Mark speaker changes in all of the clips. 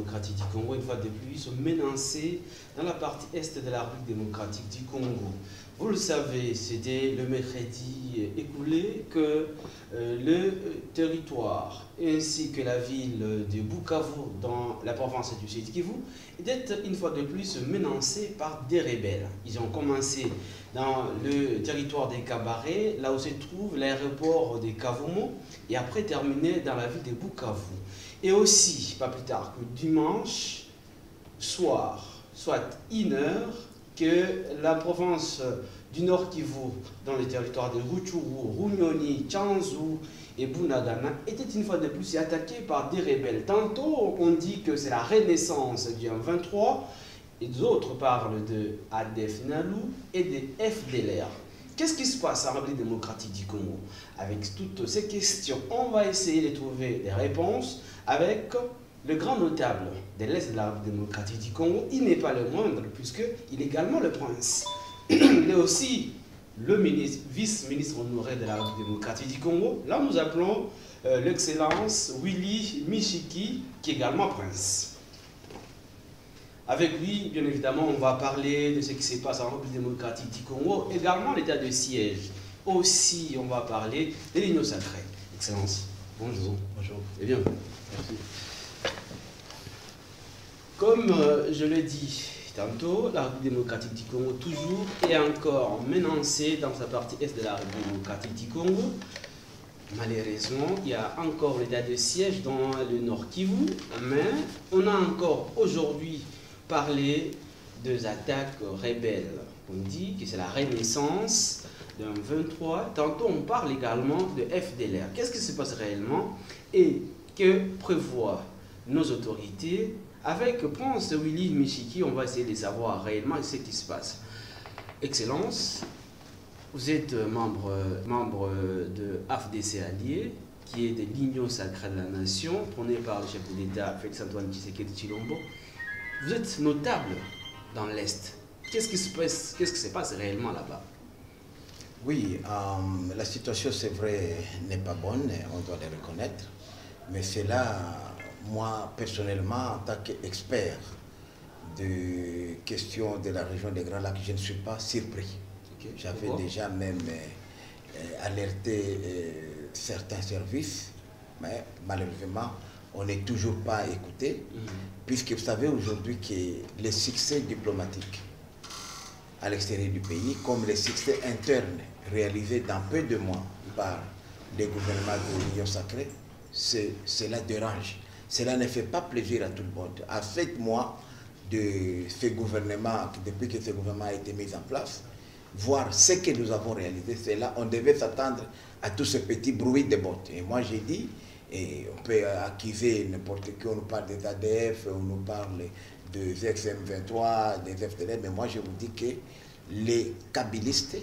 Speaker 1: démocratique du Congo, une fois de plus, sont menacés dans la partie est de la République démocratique du Congo. Vous le savez, c'était le mercredi écoulé que le territoire ainsi que la ville de Bukavu dans la province du Sud Kivu était une fois de plus menacée par des rebelles. Ils ont commencé dans le territoire des Kabaré, là où se trouve l'aéroport de Kavumo, et après terminé dans la ville de Bukavu. Et aussi, pas plus tard que dimanche soir, soit 1 heure, que la province du Nord Kivu, dans les territoires de Rutshuru, Runyoni, Tchanzu et Bunagana, était une fois de plus attaquée par des rebelles. Tantôt, on dit que c'est la renaissance du M23, et d'autres parlent de ADF Nalu et de FDLR. Qu'est-ce qui se passe en République démocratique du Congo? Avec toutes ces questions, on va essayer de trouver des réponses avec le grand notable de l'Est de la République démocratique du Congo. Il n'est pas le moindre, puisqu'il est également le prince. Il est aussi le vice-ministre honoré de la République démocratique du Congo. Là, nous appelons l'excellence Willy Michiki, qui est également prince. Avec lui, bien évidemment, on va parler de ce qui se passe en République démocratique du Congo, également l'état de siège. Aussi, on va parler de l'Union sacrée. Excellence, bonjour.
Speaker 2: Bonjour.
Speaker 1: Et bienvenue. Merci. Comme je l'ai dit tantôt, la République démocratique du Congo toujours et encore menacée dans sa partie est de la République démocratique du Congo. Malheureusement, il y a encore l'état de siège dans le Nord Kivu, mais on a encore aujourd'hui parlé des attaques rebelles. On dit que c'est la renaissance d'un 23. Tantôt, on parle également de FDLR. Qu'est-ce qui se passe réellement et que prévoient nos autorités? Avec Prince Willy Michiki, on va essayer de savoir réellement ce qui se passe. Excellence, vous êtes membre de AFDC Allié, qui est de l'Union sacrée de la nation, prônée par le chef de l'État, Félix-Antoine Tshisekedi Tshilombo. Vous êtes notable dans l'Est. Qu'est-ce qui se passe réellement là-bas?
Speaker 2: Oui, la situation, c'est vrai, n'est pas bonne, on doit le reconnaître. Mais c'est là, moi, personnellement, en tant qu'expert de questions de la région des Grands Lacs, je ne suis pas surpris. Okay. J'avais déjà même alerté certains services, mais malheureusement, on n'est toujours pas écouté, puisque vous savez aujourd'hui que les succès diplomatiques à l'extérieur du pays, comme les succès internes réalisés dans peu de mois par les gouvernements de l'Union sacrée, cela dérange. Cela ne fait pas plaisir à tout le monde. À 7 mois de ce gouvernement, depuis que ce gouvernement a été mis en place, voir ce que nous avons réalisé, c'est là on devait s'attendre à tous ces petits bruits de bottes. Et moi j'ai dit, et on peut accuser n'importe qui, on nous parle des ADF, on nous parle des XM23, des FDL, mais moi je vous dis que les kabylistes,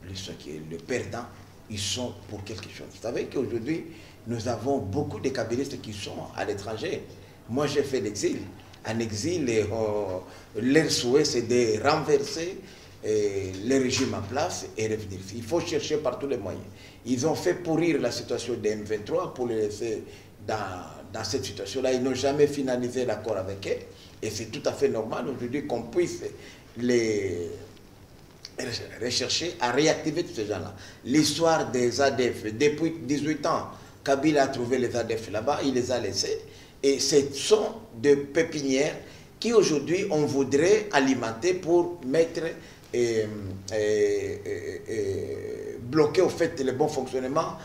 Speaker 2: les perdants, ils sont pour quelque chose. Vous savez qu'aujourd'hui, nous avons beaucoup de kabylistes qui sont à l'étranger. Moi j'ai fait l'exil. En exil, leur souhait c'est de renverser le régime en place et revenir. Il faut chercher par tous les moyens. Ils ont fait pourrir la situation des M23 pour les laisser dans cette situation-là. Ils n'ont jamais finalisé l'accord avec eux. Et c'est tout à fait normal aujourd'hui qu'on puisse les rechercher à réactiver tous ces gens-là. L'histoire des ADF, depuis 18 ans, Kabila a trouvé les ADF là-bas, il les a laissés. Et ce sont des pépinières qui aujourd'hui on voudrait alimenter pour mettre bloquer au fait le bon fonctionnement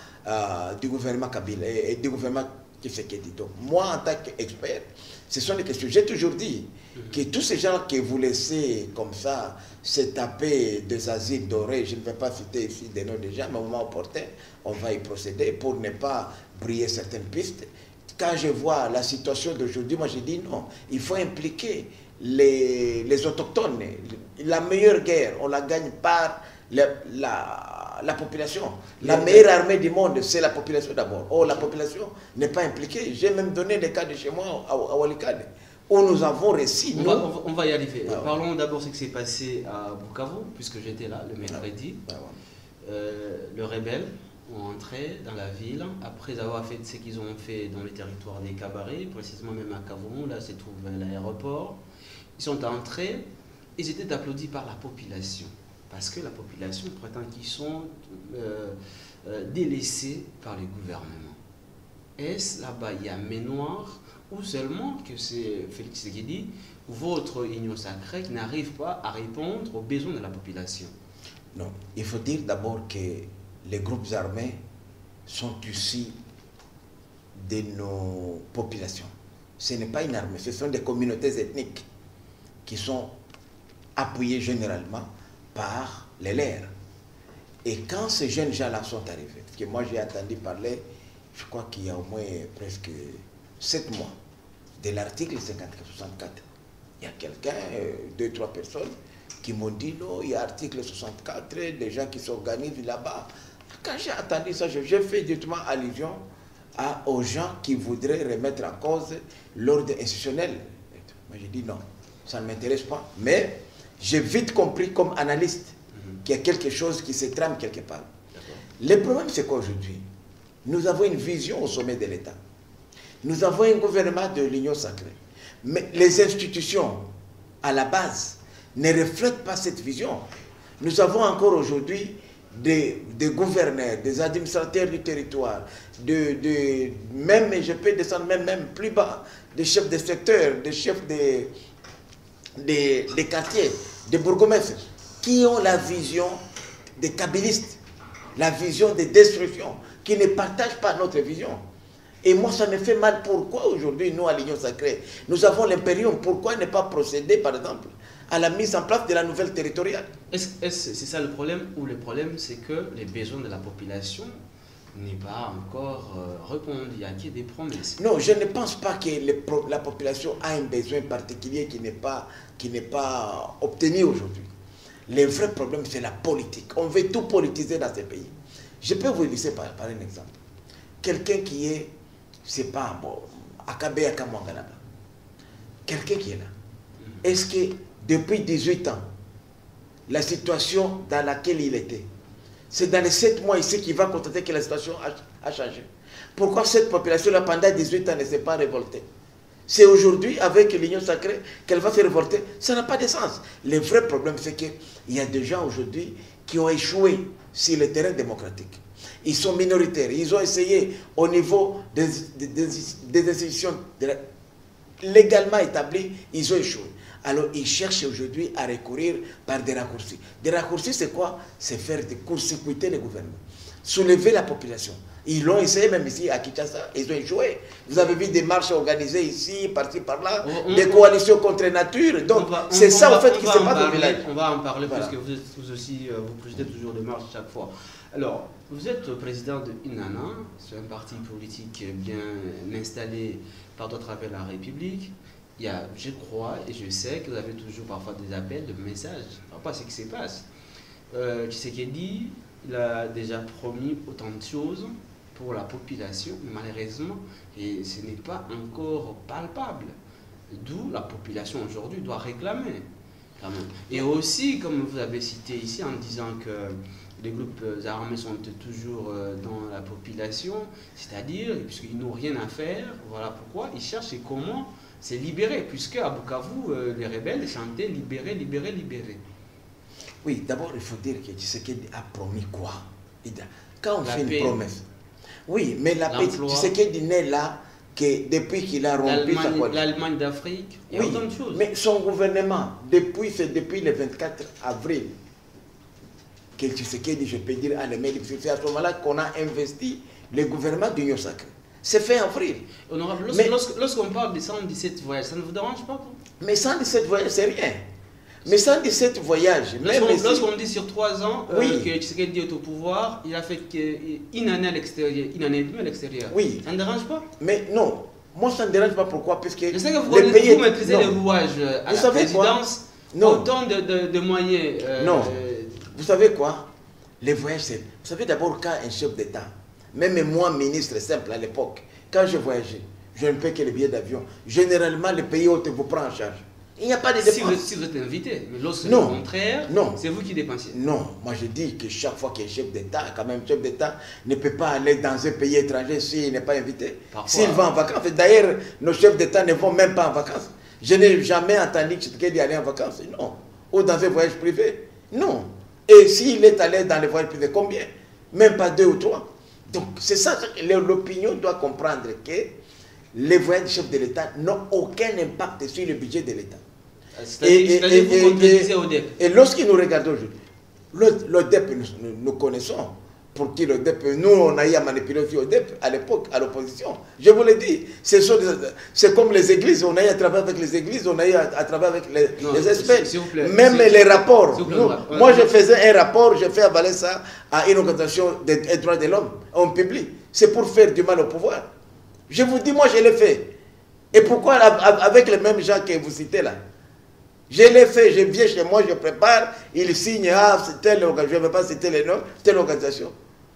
Speaker 2: du gouvernement Kabila et du gouvernement Tshisekedi. Donc moi en tant qu'expert, ce sont les questions. J'ai toujours dit que tous ces gens que vous laissez comme ça se taper des asiles dorés, je ne vais pas citer ici des noms de gens, mais au moment opportun, on va y procéder pour ne pas briller certaines pistes. Quand je vois la situation d'aujourd'hui, moi je dis non, il faut impliquer les autochtones. La meilleure guerre, on la gagne par la population. La meilleure armée du monde, c'est la population d'abord. Or, la population n'est pas impliquée. J'ai même donné le cas de chez moi, à Walikale, où nous avons réussi.
Speaker 1: On va y arriver. Parlons d'abord de ce qui s'est passé à Bukavu, puisque j'étais là le mercredi. Le rebelle ont entré dans la ville après avoir fait ce qu'ils ont fait dans le territoire des cabarets, précisément même à Kavumu, là se trouve l'aéroport. Ils sont entrés, ils étaient applaudis par la population, parce que la population prétend qu'ils sont délaissés par le gouvernement. Est-ce là-bas il y a main noire, ou seulement que c'est Félix Tshisekedi, votre union sacrée, qui n'arrive pas à répondre aux besoins de la population?
Speaker 2: Non, il faut dire d'abord que les groupes armés sont issus de nos populations. Ce n'est pas une armée, ce sont des communautés ethniques qui sont appuyées généralement par les leurs. Et quand ces jeunes gens-là sont arrivés, parce que moi j'ai entendu parler, je crois qu'il y a au moins presque 7 mois, de l'article 64, il y a quelqu'un, 2-3 personnes, qui m'ont dit non, il y a l'article 64, des gens qui s'organisent là-bas. Quand j'ai entendu ça, j'ai fait directement allusion aux gens qui voudraient remettre en cause l'ordre institutionnel. Moi j'ai dit non, ça ne m'intéresse pas. Mais j'ai vite compris comme analyste qu'il y a quelque chose qui se trame quelque part. Le problème c'est qu'aujourd'hui, nous avons une vision au sommet de l'État. Nous avons un gouvernement de l'Union sacrée. Mais les institutions, à la base, ne reflètent pas cette vision. Nous avons encore aujourd'hui des gouverneurs, des administrateurs du territoire, même, je peux descendre même plus bas, des chefs de secteur, des chefs des quartiers, des bourgmestres, qui ont la vision des kabbalistes, la vision des destructions, qui ne partagent pas notre vision. Et moi, ça me fait mal. Pourquoi aujourd'hui, nous, à l'Union sacrée, nous avons l'impérium? Pourquoi ne pas procéder, par exemple, à la mise en place de la nouvelle territoriale?
Speaker 1: C'est ça le problème? Ou le problème, c'est que les besoins de la population n'est pas encore répondu? Il y a des promesses.
Speaker 2: Non, je ne pense pas que la population a un besoin particulier qui n'est pas obtenu aujourd'hui. Le vrai problème, c'est la politique. On veut tout politiser dans ces pays. Je peux vous laisser par un exemple. Quelqu'un qui est, c'est pas bon, Akabe Akamangalaba. Quelqu'un qui est là. Est-ce que depuis 18 ans, la situation dans laquelle il était, c'est dans les 7 mois ici qu'il va constater que la situation a changé? Pourquoi cette population-là, pendant 18 ans, ne s'est pas révoltée? C'est aujourd'hui, avec l'Union sacrée, qu'elle va se révolter. Ça n'a pas de sens. Le vrai problème, c'est qu'il y a des gens aujourd'hui qui ont échoué sur le terrain démocratique. Ils sont minoritaires. Ils ont essayé au niveau des institutions légalement établies, ils ont échoué. Alors ils cherchent aujourd'hui à recourir par des raccourcis. Des raccourcis, c'est quoi? C'est faire court-circuiter les gouvernements, soulever la population. Ils l'ont essayé même ici à Kinshasa, ils ont échoué. Vous avez vu des marches organisées ici, par-ci, par-là, des coalitions contre nature. Donc c'est ça en fait qui se passe au village.
Speaker 1: On va en parler, voilà. Puisque vous aussi, vous projetez toujours des marches chaque fois. Alors, vous êtes président de INANA, c'est un parti politique bien installé par d'autres appels à la République. Il y a, je crois et je sais que vous avez toujours parfois des appels, des messages. Pas ce qui se passe. Tshisekedi, il a déjà promis autant de choses pour la population, mais malheureusement, et ce n'est pas encore palpable. D'où la population aujourd'hui doit réclamer. Quand même. Et aussi, comme vous avez cité ici, en disant que les groupes armés sont toujours dans la population, c'est-à-dire, puisqu'ils n'ont rien à faire, voilà pourquoi ils cherchent et comment se libérer, puisque à Bukavu, les rebelles chantaient « libérer, libérer, libérer ».
Speaker 2: Oui, d'abord, il faut dire que Tshisekedi a promis quoi? Quand on fait une promesse. Oui, mais la paix, Tshisekedi n'est là que depuis qu'il a rompu sa coalition.
Speaker 1: L'Allemagne d'Afrique, il y a autant de choses.
Speaker 2: Mais son gouvernement, c'est depuis le 24 avril, que Tshisekedi, je peux dire, c'est à ce moment-là qu'on a investi le gouvernement d'Union sacrée. C'est fait en avril.
Speaker 1: Honorable, lorsqu'on parle de 117 voyages, ça ne vous dérange pas? Mais
Speaker 2: 117 voyages, c'est rien. Mais 117 voyages,
Speaker 1: lorsqu'on dit sur 3 ans que Tshisekedi est au pouvoir, il a fait une année à l'extérieur, une année et demie à l'extérieur.
Speaker 2: Oui.
Speaker 1: Ça ne dérange pas?
Speaker 2: Mais non, moi ça ne me dérange pas. Pourquoi? Parce que
Speaker 1: je sais que vous maîtrisez les rouages à la présidence,
Speaker 2: non.
Speaker 1: Autant de moyens.
Speaker 2: Non. Vous savez quoi? Les voyages, c'est... Vous savez d'abord quand un chef d'État, même moi, ministre simple à l'époque, quand je voyageais, je ne paie que les billets d'avion. Généralement, le pays hôte vous prend en charge. Il n'y a pas de dépenses.
Speaker 1: Si vous êtes invité, mais lorsque c'est
Speaker 2: Non.
Speaker 1: le contraire,
Speaker 2: Non.
Speaker 1: c'est vous qui dépensez.
Speaker 2: Non, moi je dis que chaque fois qu'il y a un chef d'État, quand même, chef d'État ne peut pas aller dans un pays étranger s'il n'est pas invité. S'il va en vacances. D'ailleurs, nos chefs d'État ne vont même pas en vacances. Je n'ai jamais entendu qu'il aller en vacances. Non. Ou dans un voyage privé. Non. Et s'il est allé dans les voyages privés, combien? Même pas 2 ou 3. Donc c'est ça, l'opinion doit comprendre que les voyages du chef de l'État n'ont aucun impact sur le budget de l'État. Et lorsque nous regardons aujourd'hui, l'ODEP, nous connaissons. Pour qui l'ODEP, nous on a eu à manipuler aussi l'ODEP à l'époque, à l'opposition. Je vous l'ai dit, c'est comme les églises, on a eu à travailler avec les églises, on a eu à travailler avec les espèces. Même les rapports. Moi je faisais un rapport, je fais avaler ça à une organisation des droits de l'homme, on publie. C'est pour faire du mal au pouvoir. Je vous dis, moi je l'ai fait. Et pourquoi avec les mêmes gens que vous citez là? Je l'ai fait, je viens chez moi, je prépare, ils signent, ah, c'est telle organisation, je ne vais pas citer les noms, telle organisation.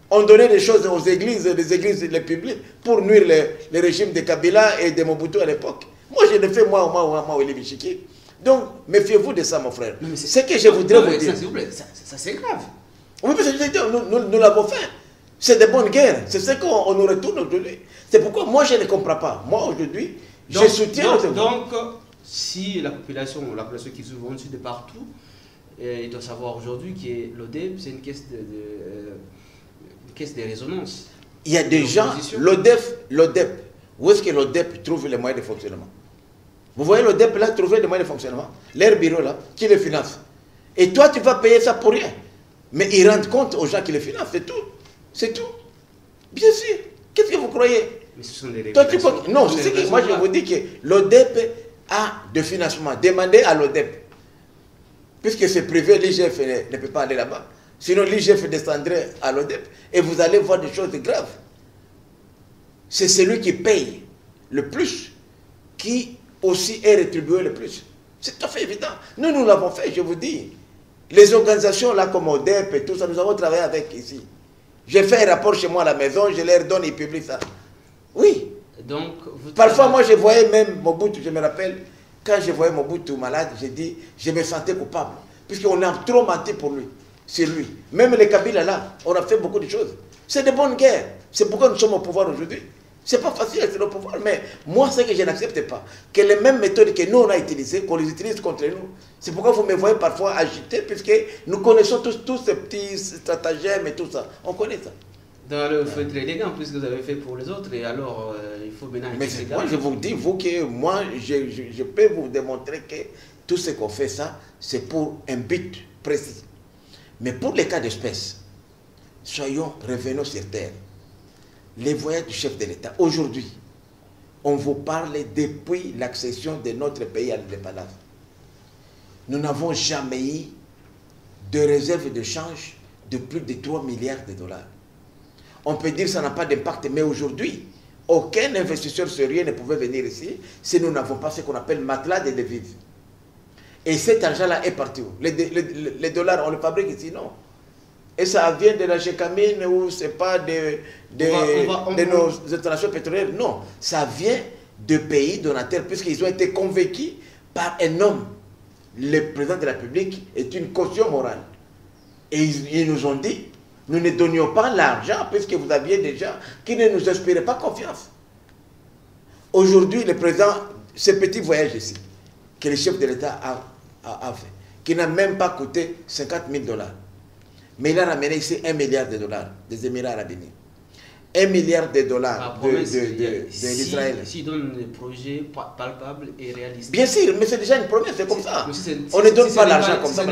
Speaker 2: On donnait des choses aux églises, les églises les publiques, pour nuire les régimes de Kabila et de Mobutu à l'époque. Moi, je l'ai fait, moi, Willy Bichiki. Donc, méfiez-vous de ça, mon frère. Ce que je voudrais vous dire.
Speaker 1: S'il vous plaît, ça c'est grave.
Speaker 2: Oui, mais nous l'avons fait. C'est de bonnes guerres. C'est ce qu'on nous retourne aujourd'hui. C'est pourquoi moi, je ne comprends pas. Moi, aujourd'hui, je soutiens...
Speaker 1: Donc, si la population qui se vend de partout, il doit savoir aujourd'hui que l'ODEP, c'est une caisse de résonance.
Speaker 2: Il y a des gens, l'ODEP, où est-ce que l'ODEP trouve les moyens de fonctionnement? Vous voyez l'ODEP là trouver les moyens de fonctionnement? Leur bureau là, qui les finance? Et toi, tu vas payer ça pour rien. Mais ils rendent compte aux gens qui les financent, c'est tout. C'est tout. Bien sûr. Qu'est-ce que vous croyez?
Speaker 1: Mais ce sont des régulations.
Speaker 2: Non, c'est que moi je vous dis que l'ODEP a de financement. Demandez à l'ODEP. Puisque c'est privé, l'IGF ne peut pas aller là-bas. Sinon l'IGF descendrait à l'ODEP et vous allez voir des choses graves. C'est celui qui paye le plus qui aussi est rétribué le plus. C'est tout à fait évident. Nous l'avons fait, je vous dis. Les organisations là comme ODEP et tout ça, nous avons travaillé avec ici. J'ai fait un rapport chez moi à la maison, je leur donne, ils publient ça. Oui. Donc, parfois, moi, je voyais même Mobutu, je me rappelle, quand je voyais Mobutu malade, j'ai dit, je me sentais coupable. Puisqu'on a trop menti pour lui, c'est lui. Même les Kabila là, on a fait beaucoup de choses. C'est de bonnes guerres. C'est pourquoi nous sommes au pouvoir aujourd'hui. C'est pas facile d'être au pouvoir, mais moi, ce que je n'accepte pas, que les mêmes méthodes que nous, on a utilisées, qu'on les utilise contre nous. C'est pourquoi vous me voyez parfois agité, puisque nous connaissons tous ces petits stratagèmes et tout ça. On connaît ça.
Speaker 1: Dans le faut être élégant, puisque vous avez fait pour les autres, et alors il faut maintenant...
Speaker 2: Mais moi, je vous dis, vous, que moi, je peux vous démontrer que tout ce qu'on fait, ça, c'est pour un but précis. Mais pour les cas d'espèce, revenons sur terre. Les voyages du chef de l'État, aujourd'hui, on vous parle depuis l'accession de notre pays à l'indépendance. Nous n'avons jamais eu de réserve de change de plus de 3 milliards de dollars. On peut dire que ça n'a pas d'impact, mais aujourd'hui, aucun investisseur sérieux ne pouvait venir ici si nous n'avons pas ce qu'on appelle matelas de devises. Et cet argent-là est partout. Les dollars, on le fabrique ici, non. Et ça vient de la Gécamine ou ce n'est pas de nos installations pétrolières. Non, ça vient de pays donateurs puisqu'ils ont été convaincus par un homme. Le président de la République est une caution morale. Et ils nous ont dit, nous ne donnions pas l'argent puisque vous aviez des gens qui ne nous inspiraient pas confiance. Aujourd'hui, le président, ce petit voyage ici, que le chef de l'État a fait, qui n'a même pas coûté 50 000 $. Mais il a ramené ici 1 milliard de dollars des Émirats Arabes Unis. 1 milliard de dollars de l'Israël.
Speaker 1: S'il donne des projets palpables et réalistes.
Speaker 2: Bien sûr, mais c'est déjà une promesse, c'est comme ça. On ne donne pas l'argent comme ça.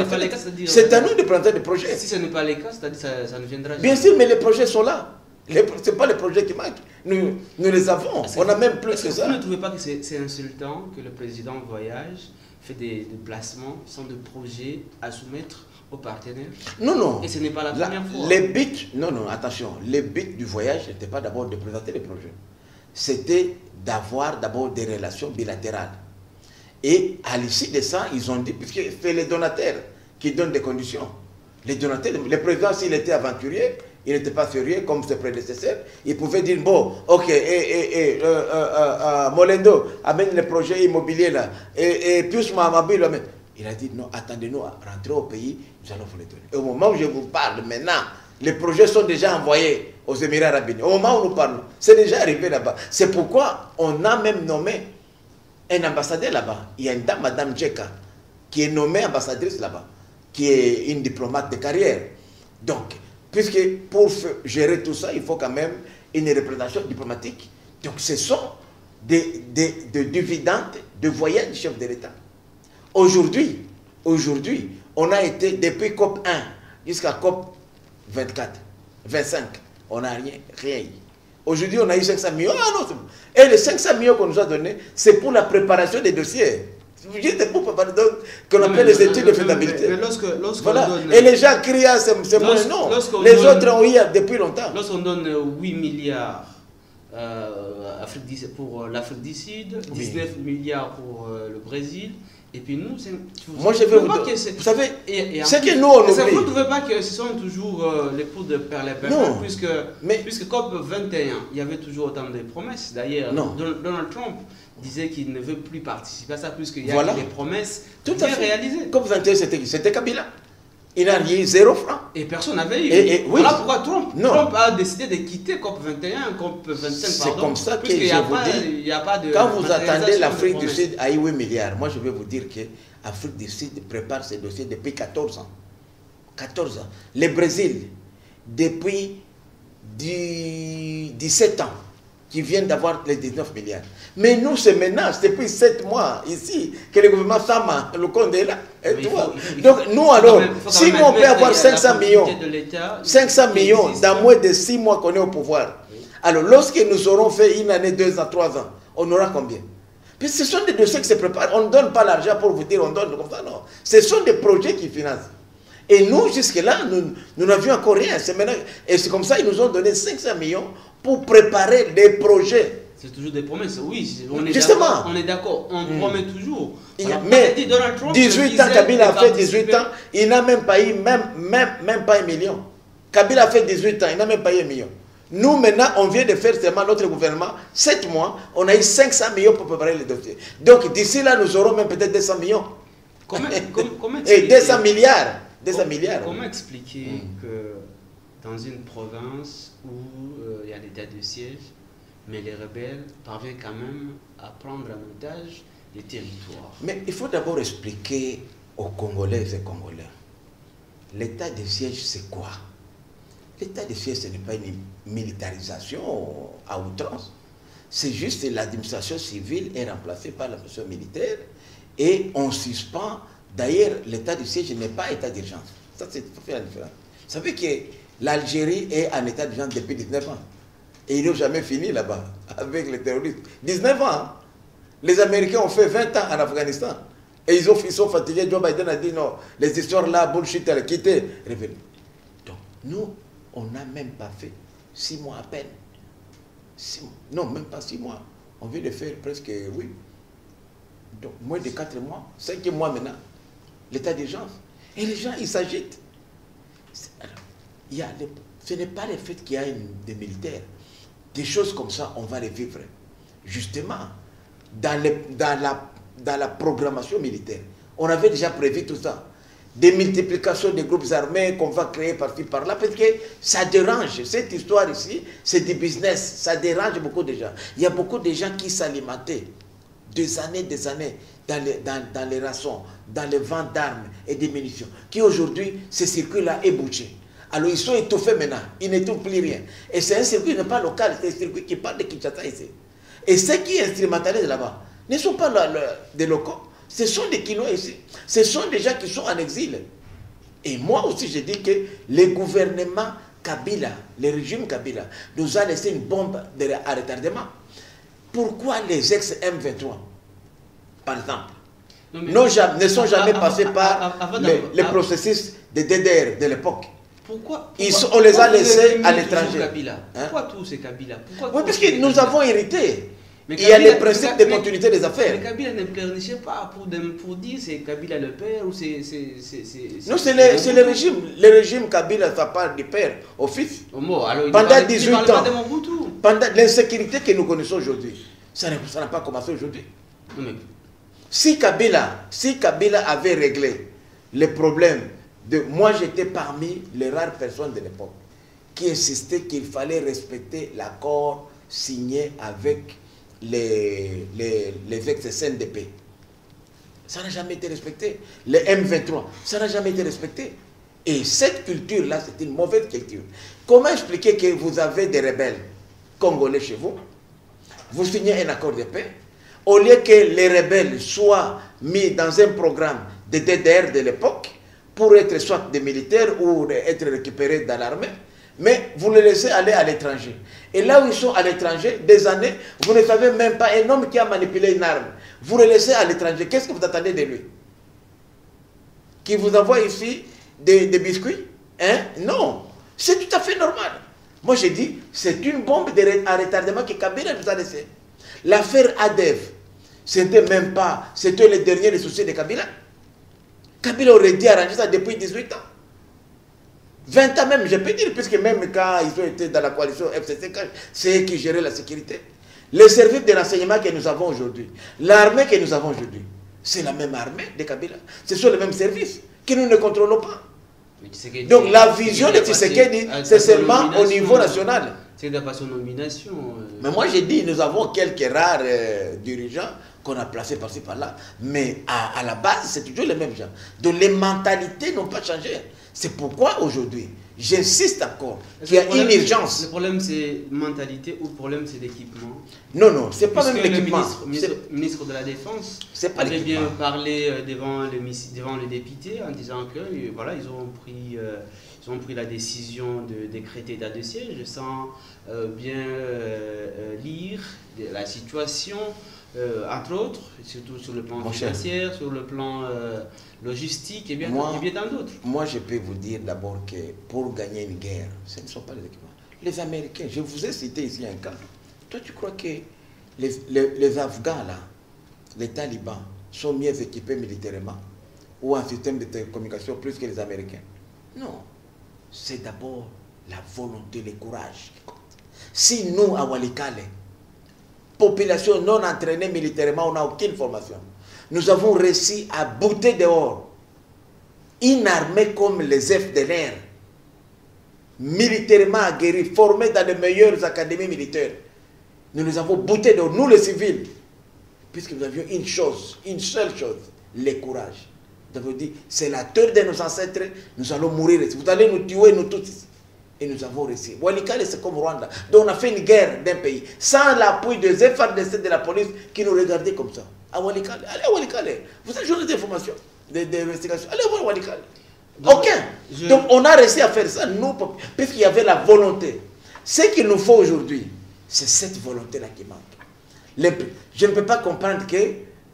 Speaker 2: C'est à nous de présenter des projets.
Speaker 1: Si ce n'est pas le cas, c'est-à-dire que ça ne viendra jamais.
Speaker 2: Bien sûr, mais les projets sont là. Ce n'est pas les projets qui manquent. Nous les avons. On a même plus que ça.
Speaker 1: Vous ne trouvez pas que c'est insultant que le président voyage, fait des déplacements sans de projet à soumettre aux partenaires?
Speaker 2: Non, non.
Speaker 1: Et ce n'est pas la première fois.
Speaker 2: Les buts, non, attention. Les buts du voyage n'était pas d'abord de présenter les projets. C'était d'avoir d'abord des relations bilatérales. Et à l'issue de ça, ils ont dit, puisque c'est les donataires qui donnent des conditions. Les donataires, le président, s'il était aventurier, il n'était pas sérieux comme ses prédécesseurs. Il pouvait dire, bon, ok, Molendo amène le projet immobilier là, et Pius Mahamadou amène. Il a dit, non, attendez-nous à rentrer au pays, nous allons vous les donner. Et au moment où je vous parle maintenant, les projets sont déjà envoyés aux Émirats Arabes Unis. Au moment où nous parlons, c'est déjà arrivé là-bas. C'est pourquoi on a même nommé un ambassadeur là-bas. Il y a une dame, Madame Djeka, qui est nommée ambassadrice là-bas, qui est une diplomate de carrière. Donc, puisque pour gérer tout ça, il faut quand même une représentation diplomatique. Donc, ce sont des dividendes de voyage du chef de l'État. Aujourd'hui, on a été depuis COP 1 jusqu'à COP 24, 25, on n'a rien eu. Aujourd'hui, on a eu 500 millions. Ah non, et les 500 millions qu'on nous a donnés, c'est pour la préparation des dossiers. Juste pour préparer, donc, qu'on appelle les études de faisabilité.
Speaker 1: Mais lorsque
Speaker 2: voilà.
Speaker 1: donne,
Speaker 2: et les gens crient à ces mots, non. Les autres ont eu depuis longtemps.
Speaker 1: Lorsqu'on donne 8 milliards pour l'Afrique du Sud, 19 milliards pour le Brésil, et puis nous,
Speaker 2: moi je veux vous dire, vous savez, c'est que nous on oublie.
Speaker 1: Vous ne trouvez pas que ce sont toujours les pots de perles, puisque COP 21, il y avait toujours autant de promesses. D'ailleurs, Donald Trump disait qu'il ne veut plus participer à ça, puisqu'il y a des promesses bien réalisées.
Speaker 2: COP 21, c'était Kabila. Il n'a eu 0 francs. Et
Speaker 1: personne n'avait eu.
Speaker 2: Oui.
Speaker 1: Voilà pourquoi Trump a décidé de quitter COP 21, COP 25,
Speaker 2: c'est comme ça que je vous dis, quand vous attendez l'Afrique du Sud à 8 milliards, moi je vais vous dire que l'Afrique du Sud prépare ses dossiers depuis 14 ans. 14 ans. Le Brésil, depuis 17 ans, qui viennent d'avoir les 19 milliards. Mais nous, c'est maintenant, depuis 7 mois ici, que le gouvernement Sama, le compte est là. Donc nous alors, si on peut avoir 500 millions, 500 millions dans moins de 6 mois qu'on est au pouvoir, alors lorsque nous aurons fait 1 année, 2 ans, 3 ans, on aura combien? Puis ce sont des dossiers qui se préparent. On ne donne pas l'argent pour vous dire on donne comme ça, non. Ce sont des projets qui financent. Et nous, jusque-là, nous n'avions encore rien. Et c'est comme ça qu'ils nous ont donné 500 millions pour préparer des projets.
Speaker 1: C'est toujours des promesses, oui. On est
Speaker 2: justement.
Speaker 1: On est d'accord, on promet toujours. Alors,
Speaker 2: mais 18 ans, Kabila a fait 18 ans, il n'a même pas eu même pas 1 million. Kabila a fait 18 ans, il n'a même pas eu 1 million. Nous, maintenant, on vient de faire seulement notre gouvernement, 7 mois, on a eu 500 millions pour préparer les dossiers. Donc, d'ici là, nous aurons même peut-être 200 millions.
Speaker 1: Comment
Speaker 2: et 200 milliards. 200 milliards.
Speaker 1: Comment expliquer que dans une province où il y a l'état de siège, mais les rebelles parviennent quand même à prendre en otage les territoires?
Speaker 2: Mais il faut d'abord expliquer aux Congolais et Congolais, l'état de siège c'est quoi? L'état de siège ce n'est pas une militarisation à outrance, c'est juste l'administration civile est remplacée par l'administration militaire et on suspend. D'ailleurs, l'état de siège n'est pas état d'urgence. Ça, c'est tout fait la différence. Vous savez que l'Algérie est en état d'urgence depuis 19 ans. Et ils n'ont jamais fini là-bas avec les terroristes. 19 ans. Hein? Les Américains ont fait 20 ans en Afghanistan. Et ils sont fatigués. Joe Biden a dit non, les histoires là, bullshit, elle a quitté. Revenez. Donc, nous, on n'a même pas fait 6 mois à peine. 6 mois. Non, même pas 6 mois. On vient de faire presque, oui. Donc, moins de 4 mois, 5 mois maintenant. L'état d'urgence. Et les gens, ils s'agitent. Ce n'est pas le fait qu'il y a des militaires. Des choses comme ça, on va les vivre. Justement, dans la programmation militaire, on avait déjà prévu tout ça. Des multiplications des groupes armés qu'on va créer par-ci, par-là, parce que ça dérange. Cette histoire ici, c'est du business. Ça dérange beaucoup de gens. Il y a beaucoup de gens qui s'alimentaient des années dans les rations, dans les ventes d'armes et des munitions, qui aujourd'hui, ce circuit-là est bouché. Alors ils sont étouffés maintenant, ils n'étouffent plus rien. Et c'est un circuit qui n'est pas local, c'est un circuit qui part de Kinshasa ici. Et ceux qui instrumentalisent là-bas ne sont pas des locaux, ce sont des Kinois ici. Ce sont des gens qui sont en exil. Et moi aussi je dis que le gouvernement Kabila, le régime Kabila, nous a laissé une bombe à retardement. Pourquoi les ex-M23, par exemple, ne sont jamais passés par le processus de DDR de l'époque?
Speaker 1: Pourquoi
Speaker 2: on les a laissés à l'étranger.
Speaker 1: Pourquoi tous ces Kabila?
Speaker 2: Oui, parce que nous avons hérité. il y a le principe de continuité des affaires.
Speaker 1: Mais Kabila ne pleurnichait pas pour dire c'est Kabila le père ou c'est...
Speaker 2: Non, c'est le régime. Le régime Kabila, ça part du père au fils. Pendant 18 ans, pendant l'insécurité que nous connaissons aujourd'hui, ça n'a pas commencé aujourd'hui. Si Kabila avait réglé les problèmes de... Moi, j'étais parmi les rares personnes de l'époque qui insistaient qu'il fallait respecter l'accord signé avec les ex-CNDP. Ça n'a jamais été respecté. Les M23, ça n'a jamais été respecté. Et cette culture-là, c'est une mauvaise culture. Comment expliquer que vous avez des rebelles congolais chez vous? Vous signez un accord de paix. Au lieu que les rebelles soient mis dans un programme de DDR de l'époque pour être soit des militaires ou être récupérés dans l'armée, mais vous les laissez aller à l'étranger. Et là où ils sont à l'étranger, des années, vous ne savez même pas un homme qui a manipulé une arme. Vous le laissez à l'étranger. Qu'est-ce que vous attendez de lui? Qu'il vous envoie ici des biscuits? Hein? Non. C'est tout à fait normal. Moi, j'ai dit, c'est une bombe à retardement que Kabila nous a laissé. L'affaire ADEV, c'était même pas... C'était le dernier souci de Kabila. Kabila aurait dû arranger ça depuis 18 ans. 20 ans même, je peux dire, puisque même quand ils ont été dans la coalition FCC, c'est eux qui géraient la sécurité. Les services de renseignement que nous avons aujourd'hui, l'armée que nous avons aujourd'hui, c'est la même armée de Kabila. Ce sont les mêmes services que nous ne contrôlons pas. Donc la vision de Tshisekedi, c'est seulement au niveau national.
Speaker 1: C'est d'après son nomination.
Speaker 2: Mais moi j'ai dit, nous avons quelques rares dirigeants qu'on a placés par-ci par-là. Mais à la base, c'est toujours les mêmes gens. Donc les mentalités n'ont pas changé. C'est pourquoi aujourd'hui, j'insiste encore qu'il y a une urgence.
Speaker 1: Le problème c'est mentalité ou le problème c'est l'équipement?
Speaker 2: Non, non, c'est pas même l'équipement.
Speaker 1: Le ministre de la Défense avait bien parlé devant le député en disant que voilà, ils ont pris la décision de décréter état de siège sans bien lire la situation, entre autres, surtout sur le plan financier, sur le plan logistique et bien tant d'autres.
Speaker 2: Moi, je peux vous dire d'abord que pour gagner une guerre, ce ne sont pas les équipements. Les Américains, je vous ai cité ici un cas. Toi, tu crois que les Afghans, là, les talibans, sont mieux équipés militairement ou en système de télécommunication plus que les Américains? Non. C'est d'abord la volonté, le courage qui compte. Si nous, à Walikale, population non entraînée militairement, on n'a aucune formation, nous avons réussi à bouter dehors une armée comme les FDLR, militairement aguerris, formés dans les meilleures académies militaires. Nous avons bouté dehors, nous les civils, puisque nous avions une chose, une seule chose, le courage. Nous avons dit, c'est la terre de nos ancêtres, nous allons mourir ici. Vous allez nous tuer, nous tous ici. Et nous avons réussi. Walikale, c'est comme Rwanda. Donc on a fait une guerre d'un pays, sans l'appui des FARDC de la police qui nous regardaient comme ça. À Walikale, allez à Walikale. Vous avez journée d'information, d'investigation. Allez voir Walikale. Aucun. Donc on a réussi à faire ça, nous, puisqu'il y avait la volonté. Ce qu'il nous faut aujourd'hui, c'est cette volonté-là qui manque. Je ne peux pas comprendre que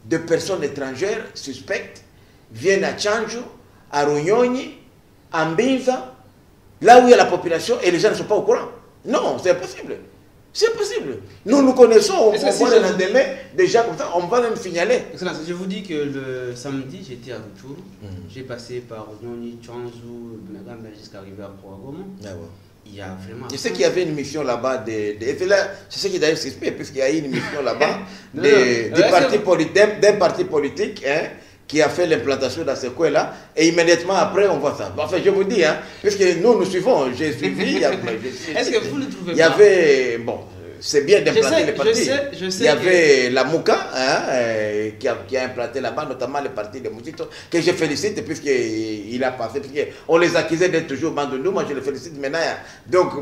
Speaker 2: des personnes étrangères suspectes viennent à Tchanjo, à Runyonyi, à Mbinza, là où il y a la population et les gens ne sont pas au courant. Non, c'est impossible. C'est possible. Nous nous connaissons, on voit le lendemain, des gens comme ça, on va même signaler.
Speaker 1: Excellence, je vous dis que le samedi, j'étais à Rutshuru. J'ai passé par Runyonyi, Tchanzu, Bunagamba jusqu'à arriver à Proagoma. Il y a vraiment...
Speaker 2: Je sais qu'il y avait une mission là-bas, c'est ce qui d'ailleurs s'explique, puisqu'il y a eu une mission là-bas d'un parti politique, hein, qui a fait l'implantation dans ce coin-là, et immédiatement après, on voit ça. Enfin, je vous dis, hein, puisque nous suivons, j'ai suivi.
Speaker 1: Est-ce que vous ne trouvez pas?
Speaker 2: Il y avait, bon, c'est bien d'implanter les partis. Il y avait la Mouka, hein, qui a implanté là-bas, notamment le parti de Mouzito, que je félicite, puisqu'il a passé, puisqu'on les accusait d'être toujours Bandundou, moi je le félicite maintenant. Donc,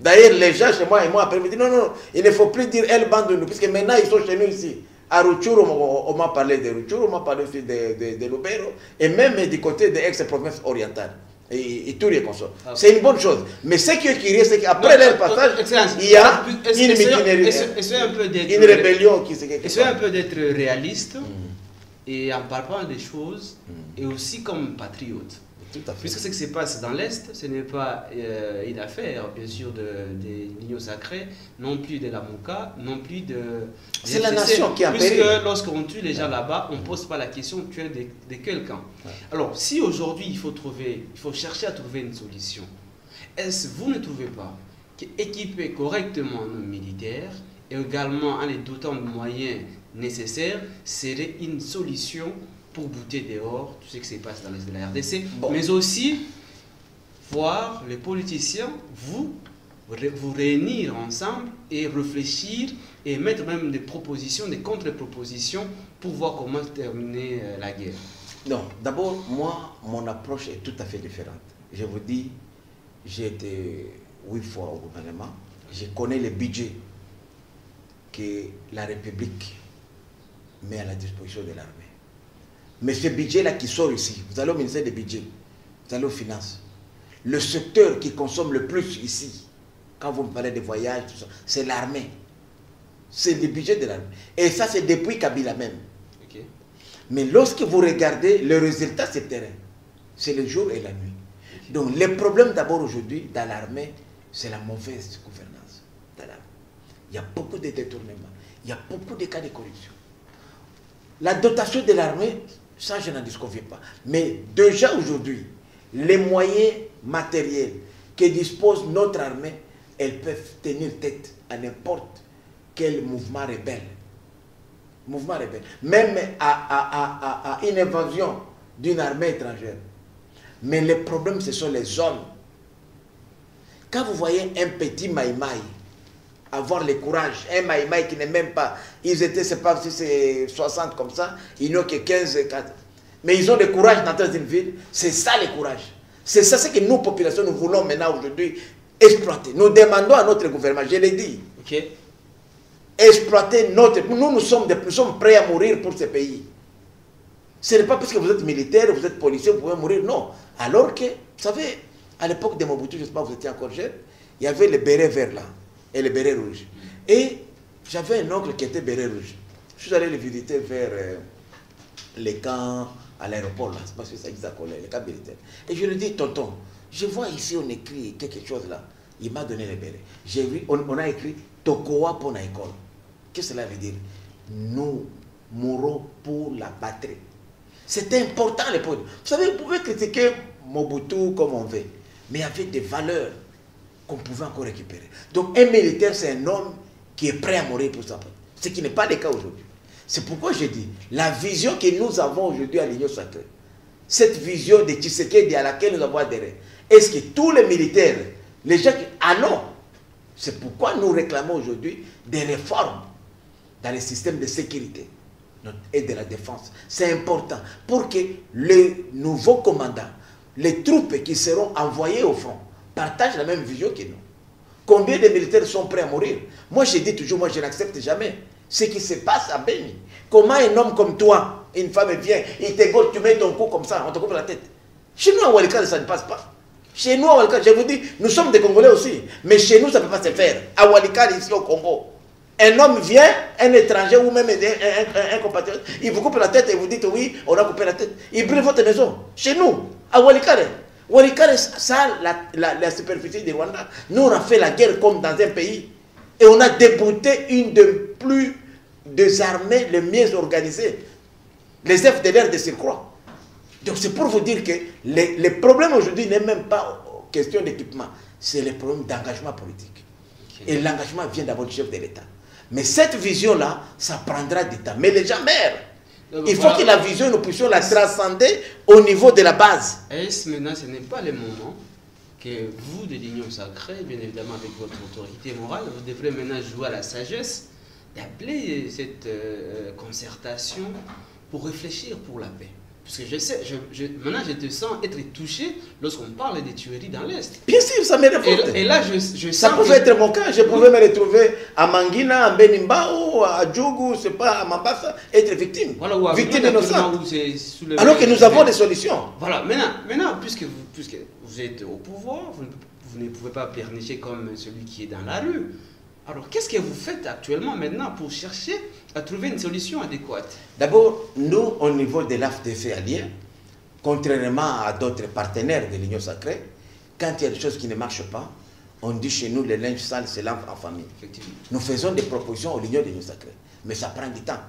Speaker 2: d'ailleurs, les gens chez moi et moi, après, me disent, non, il ne faut plus dire elle Bandundou, puisque maintenant ils sont chez nous ici. À Rutshuru, on m'a parlé de Rutshuru, on m'a parlé aussi de Lubero, et même du côté des ex-provinces orientales, et tout les consorts. C'est une bonne chose. Mais ce qui est curieux, c'est qu'après leur passage, il y a une mutinerie, une rébellion qui se crée.
Speaker 1: Essayez un peu d'être réaliste, et en parlant des choses, et aussi comme patriote.
Speaker 2: Tout à fait.
Speaker 1: Puisque ce qui se passe dans l'Est, ce n'est pas une affaire, bien sûr, des lignes sacrées, non plus de la MOCA, non plus de...
Speaker 2: C'est la nation qui a payé.
Speaker 1: Puisque lorsqu'on tue les gens là-bas, on ne pose pas la question de tuer de quelqu'un.
Speaker 2: Ouais.
Speaker 1: Alors, si aujourd'hui, il faut chercher à trouver une solution, est-ce que vous ne trouvez pas qu'équiper correctement nos militaires et également en les dotant de moyens nécessaires serait une solution pour bouter dehors tout ce qui se passe dans l'Est de la RDC, mais aussi voir les politiciens, vous réunir ensemble et réfléchir et mettre même des propositions, des contre-propositions pour voir comment terminer la guerre.
Speaker 2: Non, d'abord, moi, mon approche est tout à fait différente. Je vous dis, j'ai été 8 fois au gouvernement, je connais le budget que la République met à la disposition de l'armée. Mais ce budget-là qui sort ici, vous allez au ministère des budgets, vous allez aux finances. Le secteur qui consomme le plus ici, quand vous me parlez de voyages, c'est l'armée. C'est le budget de l'armée. Et ça, c'est depuis Kabila même.
Speaker 1: Okay.
Speaker 2: Mais lorsque vous regardez, le résultat, c'est terrain. C'est le jour et la nuit. Okay. Donc, le problème d'abord aujourd'hui dans l'armée, c'est la mauvaise gouvernance. Il y a beaucoup de détournements. Il y a beaucoup de cas de corruption. La dotation de l'armée, ça, je n'en disconviens pas. Mais déjà aujourd'hui, les moyens matériels que dispose notre armée, elles peuvent tenir tête à n'importe quel mouvement rebelle. Même à une invasion d'une armée étrangère. Mais le problème, ce sont les hommes. Quand vous voyez un petit maïmaï avoir le courage, un maïmaï qui n'est même pas, ils étaient, c'est pas si c'est 60 comme ça, ils n'ont que 15, 4. Mais ils ont le courage d'entrer dans une ville, c'est ça le courage. C'est ça ce que nous, populations, nous voulons maintenant aujourd'hui exploiter. Nous demandons à notre gouvernement, je l'ai dit,
Speaker 1: okay,
Speaker 2: exploiter notre... Nous sommes prêts à mourir pour ce pays. Ce n'est pas parce que vous êtes militaire, vous êtes policier, vous pouvez mourir, non. Alors que, vous savez, à l'époque de Mobutu, je ne sais pas, vous étiez encore jeune, il y avait le béret vert là, et le béret rouge. Et j'avais un oncle qui était béret rouge. Je suis allé le visiter vers les camps à l'aéroport, là, c'est parce que ça existe à Colère, les camps militaires. Et je lui dis, tonton, je vois ici, on écrit quelque chose là. Il m'a donné le béret. J'ai vu, on a écrit Tokowa pour la école. Qu'est-ce que cela veut dire? Nous mourons pour la patrie. C'était important à l'époque. Vous savez, vous pouvez critiquer Mobutu comme on veut, mais il y avait des valeurs qu'on pouvait encore récupérer. Donc un militaire, c'est un homme qui est prêt à mourir pour sa patrie. Ce qui n'est pas le cas aujourd'hui. C'est pourquoi je dis, la vision que nous avons aujourd'hui à l'Union sacrée, cette vision de Tshisekedi à laquelle nous avons adhéré, est-ce que tous les militaires, les gens qui... Ah non! C'est pourquoi nous réclamons aujourd'hui des réformes dans les systèmes de sécurité et de la défense. C'est important pour que les nouveaux commandants, les troupes qui seront envoyées au front, partagent la même vision que nous. Combien de militaires sont prêts à mourir? Moi, je dis toujours, moi, je n'accepte jamais ce qui se passe à Beni. Comment un homme comme toi, une femme vient, il te gauche, tu mets ton cou comme ça, on te coupe la tête. Chez nous, à Walikale, ça ne passe pas. Chez nous, à Walikale, je vous dis, nous sommes des Congolais aussi, mais chez nous, ça ne peut pas se faire. À Walikale, ici au Congo, un homme vient, un étranger ou même un compatriote, il vous coupe la tête et vous dites oui, on a coupé la tête. Il brûle votre maison. Chez nous, à Walikale. Walikale, ça, la superficie du Rwanda, nous, on a fait la guerre comme dans un pays. Et on a débouté une des armées les mieux organisées. Les FDLR de surcroît. Donc c'est pour vous dire que les problèmes aujourd'hui n'est même pas question d'équipement. C'est le problème d'engagement politique. Okay. Et l'engagement vient d'abord du chef de l'État. Mais cette vision-là, ça prendra du temps. Mais les gens meurent. Il faut que la vision, nous puissions la transcender au niveau de la base.
Speaker 1: Est-ce maintenant, ce n'est pas le moment que vous, de l'Union sacrée, bien évidemment avec votre autorité morale, vous devrez maintenant jouer à la sagesse d'appeler cette concertation pour réfléchir pour la paix? Parce que je sais, maintenant je te sens être touché lorsqu'on parle des tueries dans l'Est.
Speaker 2: Bien sûr, ça me révolte.
Speaker 1: Et là, je sens
Speaker 2: ça pouvait être mon cas. Je pouvais me retrouver à Mangina, à Benimbao, à Djougou, c'est pas à Mambasa, être victime.
Speaker 1: Voilà,
Speaker 2: victime innocente. Alors que nous avons des solutions.
Speaker 1: Voilà, maintenant puisque vous êtes au pouvoir, vous ne pouvez pas pernicher comme celui qui est dans la rue. Alors, qu'est-ce que vous faites actuellement maintenant pour chercher à trouver une solution adéquate?
Speaker 2: D'abord, nous, au niveau de l'AFDC allié, contrairement à d'autres partenaires de l'Union sacrée, quand il y a des choses qui ne marchent pas, on dit chez nous, le linge sale se lave en famille. Nous faisons des propositions à l'Union de l'Union sacrée, mais ça prend du temps.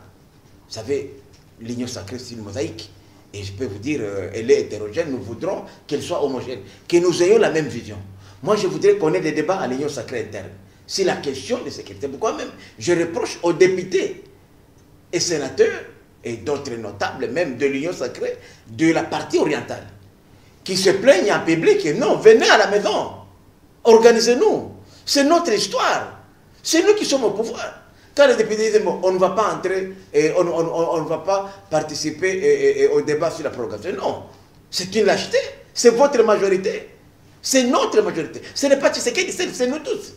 Speaker 2: Vous savez, l'Union sacrée, c'est une mosaïque. Et je peux vous dire, elle est hétérogène, nous voudrons qu'elle soit homogène, que nous ayons la même vision. Moi, je voudrais qu'on ait des débats à l'Union sacrée interne. C'est la question de sécurité. Pourquoi même je reproche aux députés et sénateurs et d'autres notables, même de l'Union sacrée, de la partie orientale, qui se plaignent en public et non, venez à la maison, organisez-nous. C'est notre histoire. C'est nous qui sommes au pouvoir. Quand les députés disent, bon, on ne va pas entrer et on ne va pas participer au débat sur la prorogation. Non, c'est une lâcheté. C'est votre majorité. C'est notre majorité. Ce n'est pas Tshisekedi, c'est nous tous.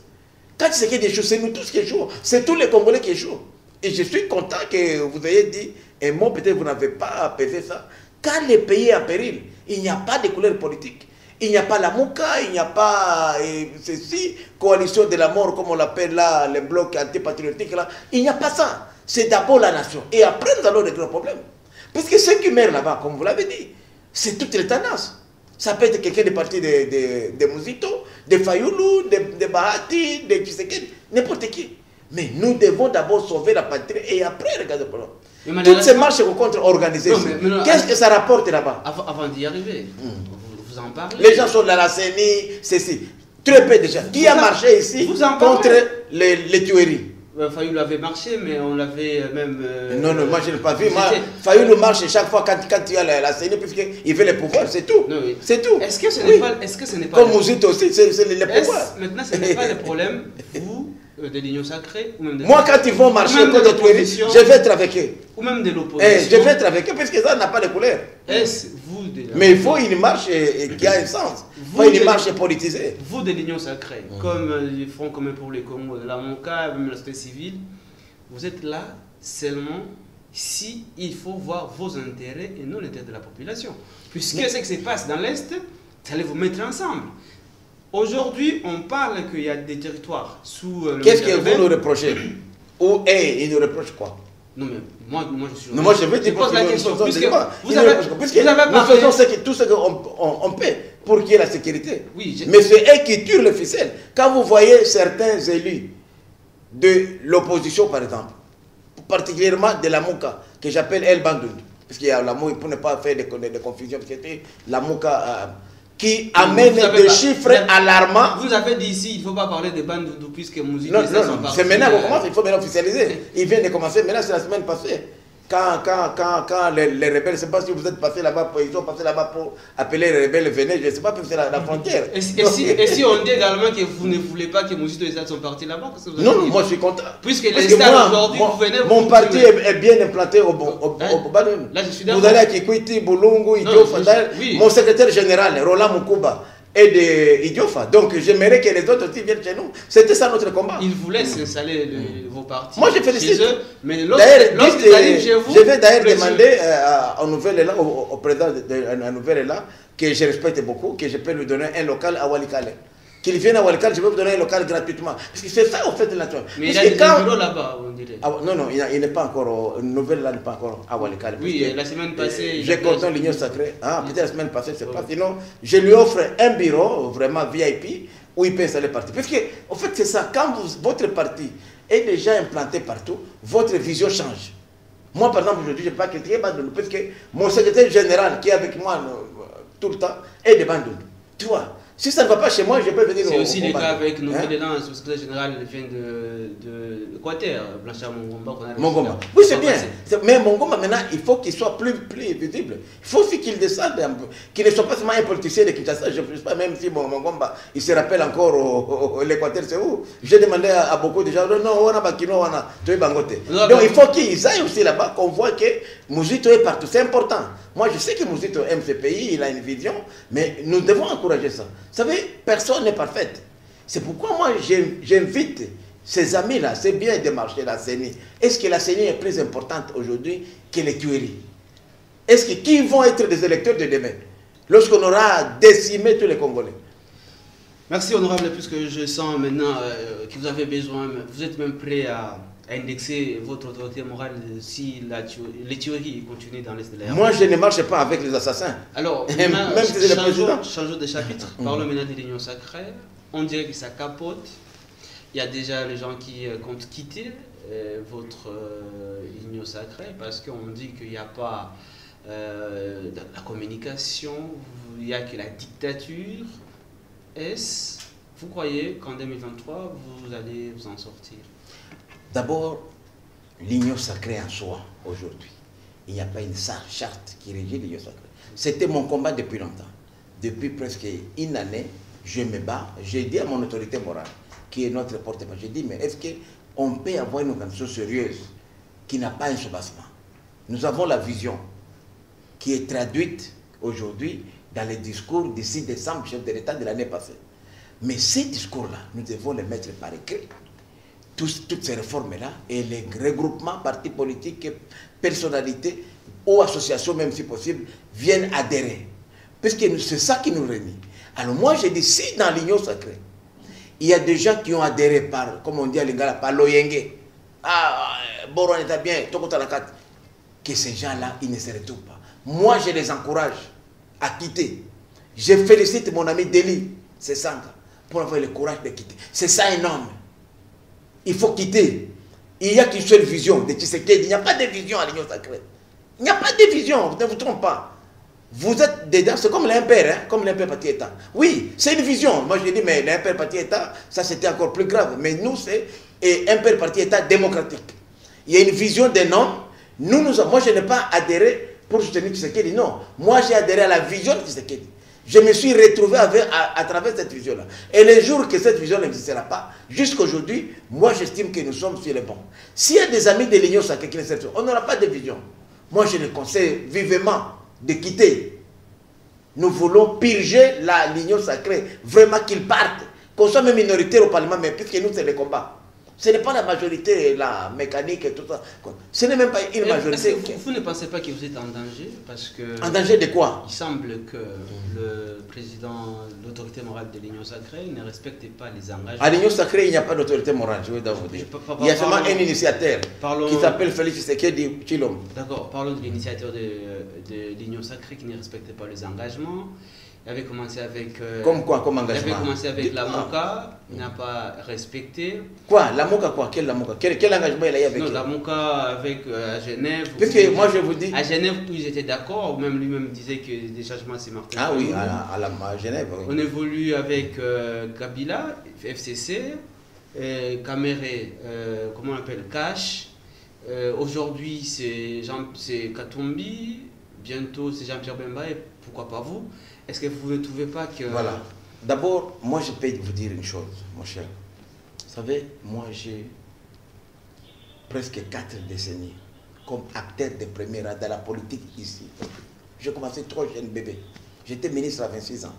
Speaker 2: Quand Tshisekedi échoue, c'est nous tous qui échouons. C'est tous les Congolais qui échouent. Et je suis content que vous ayez dit un mot, peut-être vous n'avez pas apaisé ça. Quand le pays est en péril, il n'y a pas de couleur politique. Il n'y a pas la Mouka, il n'y a pas ceci, coalition de la mort, comme on l'appelle là, les blocs antipatriotiques là. Il n'y a pas ça. C'est d'abord la nation. Et après, nous allons régler le problème. Parce que ceux qui meurent là-bas, comme vous l'avez dit, c'est toutes les tendances. Ça peut être quelqu'un de parti de Muzito, de Fayoulou, de Bahati, de Tshisekedi, n'importe qui. Mais nous devons d'abord sauver la patrie et après regarder le problème. Toutes ces marches contre-organisées, qu'est-ce que ça rapporte là-bas?
Speaker 1: Avant d'y arriver, vous en parlez.
Speaker 2: Les gens sont dans la CENI, ceci. Très peu déjà. Qui a marché ici contre les tueries?
Speaker 1: Fayoulou avait marché, mais on l'avait même...
Speaker 2: non, moi je n'ai pas vu. Fayoulou marche chaque fois quand il y a la CENI, puisqu'il veut le pouvoir, c'est tout. Oui. C'est tout.
Speaker 1: Est-ce que ce n'est pas...
Speaker 2: Comme Mouzito aussi, c'est le pouvoir.
Speaker 1: Maintenant, ce n'est pas le problème, vous, de l'Union sacrée, ou même de...
Speaker 2: Moi, quand ils vont marcher contre les tueries, je vais être avec eux.
Speaker 1: Ou même de l'opposition.
Speaker 2: Je vais être avec eux, parce que ça n'a pas de couleur.
Speaker 1: Est-ce vous de la...
Speaker 2: Mais il faut une marche qui a un sens. Pas une marche politisée.
Speaker 1: Vous de l'Union sacrée, comme les Front commun pour les Congo, de la MONCA, même la société civile, vous êtes là seulement si il faut voir vos intérêts et non l'intérêt de la population. Puisque ce qui se passe dans l'Est, ça allait vous mettre ensemble. Aujourd'hui, on parle qu'il y a des territoires sous...
Speaker 2: Qu'est-ce que vous nous reprochez? Ou ils nous reprochent quoi?
Speaker 1: Non, mais moi je suis...
Speaker 2: Non, moi je veux dire...
Speaker 1: Je pose la question. Puisque
Speaker 2: vous avez nous faisons tout ce qu'on peut pour qu'il y ait la sécurité. Oui, mais c'est eux qui tuent le ficelle. Quand vous voyez certains élus de l'opposition, par exemple, particulièrement de la Mouka, que j'appelle El Bandoud, parce qu'il y a la Mouka, pour ne pas faire de confusion, parce que c'était la Mouka... qui amène des chiffres alarmants.
Speaker 1: Vous avez dit ici, il ne faut pas parler de Bandoudou puisque Mouzito...
Speaker 2: Non, c'est maintenant qu'on commence, il faut maintenant officialiser. Il vient de commencer, maintenant c'est la semaine passée. Quand les rebelles, je ne sais pas si vous êtes passé là-bas, ils sont passés là-bas pour appeler les rebelles, venez, je ne sais pas, parce que c'est la frontière.
Speaker 1: Et si on dit également que vous ne voulez pas que Mouzito et les sont partis là-bas?
Speaker 2: Non, moi je suis content.
Speaker 1: Puisque les stades aujourd'hui, vous venez...
Speaker 2: Mon parti est bien implanté au Badoun.
Speaker 1: Là, je suis d'accord.
Speaker 2: Vous allez à Kikwiti, Boulungu, Idiofa. Mon secrétaire général, Roland Moukouba, et de Idiofa. Donc j'aimerais que les autres aussi viennent chez nous. C'était ça notre combat.
Speaker 1: Ils voulaient s'installer vos partis.
Speaker 2: Moi je félicite.
Speaker 1: Chez eux, mais lorsqu'ils arrivent chez vous...
Speaker 2: Je vais d'ailleurs demander à Nouvelle-Élan, au président de Nouvelle-Élan, que je respecte beaucoup, que je peux lui donner un local à Walikale. Qu'il vienne à Walikale, je vais vous donner un local gratuitement. Parce que c'est ça au fait de la chose.
Speaker 1: Mais il y a des bureaux là-bas, on dirait.
Speaker 2: Non, il n'est pas encore, Nouvelle-Élan n'est pas encore à Walikale.
Speaker 1: Oui, la semaine passée...
Speaker 2: J'ai compté l'Union sacrée. Peut-être la semaine passée, c'est pas. Sinon, je lui offre un bureau, vraiment VIP, où il peut installer parti. Parce que, en fait, c'est ça. Quand votre parti est déjà implanté partout, votre vision change. Moi, par exemple, aujourd'hui, je ne peux pas critiquer Bandoul, parce que mon secrétaire général, qui est avec moi tout le temps, est de Bandoul. Tu vois? Si ça ne va pas chez moi, je peux venir au...
Speaker 1: C'est aussi le cas avec Nouvelle-Élan, le secrétaire général vient de l'Équateur, Blanchard Mongomba.
Speaker 2: Mongomba. Oui, c'est bien. Mais Mongomba, maintenant, il faut qu'il soit plus visible. Il faut aussi qu'il descende un peu. Qu'il ne soit pas seulement un politicien de Kinshasa. Je ne sais pas, même si Mongomba, il se rappelle encore l'Équateur, c'est où? J'ai demandé à beaucoup de gens, non, on a Bakino, on a Bangote. Donc il faut qu'ils aillent aussi là-bas, qu'on voit que Mouzito est partout. C'est important. Moi, je sais que Mouzito aime ce pays, il a une vision, mais nous devons encourager ça. Vous savez, personne n'est parfait. C'est pourquoi moi, j'invite ces amis-là, c'est bien de marcher la CENI. Est-ce que la CENI est plus importante aujourd'hui que les tueries? Est-ce que qui vont être des électeurs de demain lorsqu'on aura décimé tous les Congolais?
Speaker 1: Merci honorable, puisque je sens maintenant que vous avez besoin, vous êtes même prêt indexer votre autorité morale si les tueries continuent dans l'Est de la RDC?
Speaker 2: Moi, je ne marche pas avec les assassins.
Speaker 1: Alors,
Speaker 2: même si c'est le président.
Speaker 1: Changeons de chapitre. Parlons maintenant de l'Union sacrée. On dirait que ça capote. Il y a déjà les gens qui comptent quitter votre Union sacrée parce qu'on dit qu'il n'y a pas la communication, il n'y a que la dictature. Vous croyez qu'en 2023, vous allez vous en sortir?
Speaker 2: D'abord, l'Union sacrée en soi, aujourd'hui. Il n'y a pas une charte qui régit l'Union sacrée. C'était mon combat depuis longtemps. Depuis presque une année, je me bats. J'ai dit à mon autorité morale, qui est notre porte-parole, j'ai dit, mais est-ce qu'on peut avoir une organisation sérieuse qui n'a pas un soubassement? Nous avons la vision qui est traduite aujourd'hui dans les discours du 6 décembre, chef de l'État de l'année passée. Mais ces discours-là, nous devons les mettre par écrit. Toutes ces réformes-là et les regroupements, partis politiques, personnalités ou associations, même si possible, viennent adhérer. Parce que c'est ça qui nous réunit. Alors moi, j'ai dit, si dans l'Union sacrée, il y a des gens qui ont adhéré par, comme on dit à Lingala, par l'Oyenge, Boron est bien, Tokotalakat, que ces gens-là, ils ne se retrouvent pas. Moi, je les encourage à quitter. Je félicite mon ami Deli, c'est Sanga, pour avoir le courage de quitter. C'est ça un homme. Il faut quitter. Il n'y a qu'une seule vision de Tshisekedi. Il n'y a pas de vision à l'Union sacrée. Il n'y a pas de vision, ne vous trompez pas. Vous êtes dedans, c'est comme l'impère, hein, comme l'impère parti-État. Oui, c'est une vision. Moi, je dis, mais l'impère parti-État, ça c'était encore plus grave. Mais nous, c'est impère parti-État démocratique. Il y a une vision d'un homme. Moi, je n'ai pas adhéré pour soutenir Tshisekedi, non. Moi, j'ai adhéré à la vision de Tshisekedi. Je me suis retrouvé à travers cette vision-là. Et les jours que cette vision n'existera pas, jusqu'aujourd'hui, moi j'estime que nous sommes sur les bons. S'il y a des amis de l'Union sacrée qui ne s'intéressent pas, on n'aura pas de vision. Moi je les conseille vivement de quitter. Nous voulons purger l'Union sacrée, vraiment qu'ils partent, qu'on soit même minoritaire au Parlement, mais puisque nous c'est le combat. Ce n'est pas la majorité, la mécanique et tout ça. Ce n'est même pas une majorité.
Speaker 1: Vous ne pensez pas que vous êtes en danger? Parce que
Speaker 2: en danger de quoi? Il
Speaker 1: semble que le président, l'autorité morale de l'Union sacrée ne respecte pas les engagements.
Speaker 2: À l'Union sacrée, il n'y a pas d'autorité morale, je veux vous dire. Il y a seulement un initiateur qui s'appelle Félix Tshisekedi Tshilombo.
Speaker 1: D'accord, parlons de l'initiateur de l'Union sacrée qui ne respecte pas les engagements. Il avait commencé avec...
Speaker 2: comme quoi, comme engagement?
Speaker 1: Il avait commencé avec la MOCA, il n'a pas respecté.
Speaker 2: Quoi? La MOCA quoi? Quel la MOCA? Quel engagement il a eu avec...
Speaker 1: Non, la MOCA avec à Genève.
Speaker 2: Parce que moi je vous dis...
Speaker 1: À Genève, ils étaient d'accord, même lui-même disait que des changements c'est Martin.
Speaker 2: Ah oui, à Genève. Oui.
Speaker 1: On évolue avec Kabila, FCC, Kamere, comment on appelle, Cash. Aujourd'hui c'est Katumbi, bientôt c'est Jean-Pierre Bemba et pourquoi pas vous? Est-ce que vous ne trouvez pas que...
Speaker 2: Voilà. D'abord, moi je peux vous dire une chose, mon cher. Vous savez, moi j'ai presque 4 décennies comme acteur de premier rang dans la politique ici. J'ai commencé trop jeune bébé. J'étais ministre à 26 ans.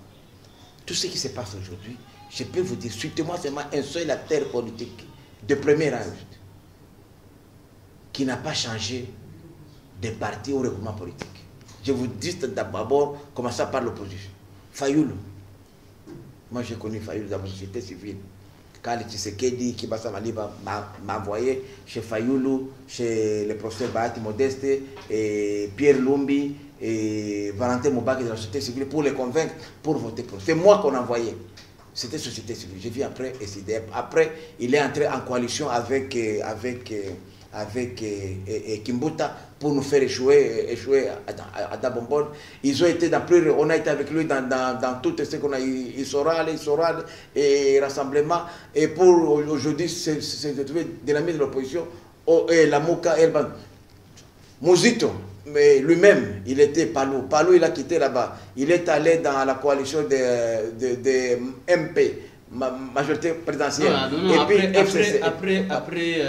Speaker 2: Tout ce qui se passe aujourd'hui, je peux vous dire, suivez-moi seulement un seul acteur politique de premier rang qui n'a pas changé de parti ou de regroupement politique. Je vous dis d'abord, commençant par l'opposition. Fayoulou. Moi, j'ai connu Fayoulou dans la société civile. Quand le Tshisekedi, Kibasa Maliba m'a envoyé chez Fayoulou, chez le professeur Bahati Modeste, et Pierre Lumbi, et Valentin Moubaki de la société civile pour les convaincre, pour voter pour. C'est moi qu'on a envoyé. C'était société civile. Je vis après SIDF. Après, il est entré en coalition avec Kimbuta pour nous faire échouer à Dabombon. Ils ont été on a été avec lui dans tout ce qu'on a eu, Issoral et Rassemblement. Et pour aujourd'hui, c'est trouver de l'ami de l'opposition, et la Mouka Elban. Mouzito, mais lui-même, il était Palou. Palou, il a quitté là-bas. Il est allé dans la coalition de MP. Majorité présidentielle.
Speaker 1: Non, après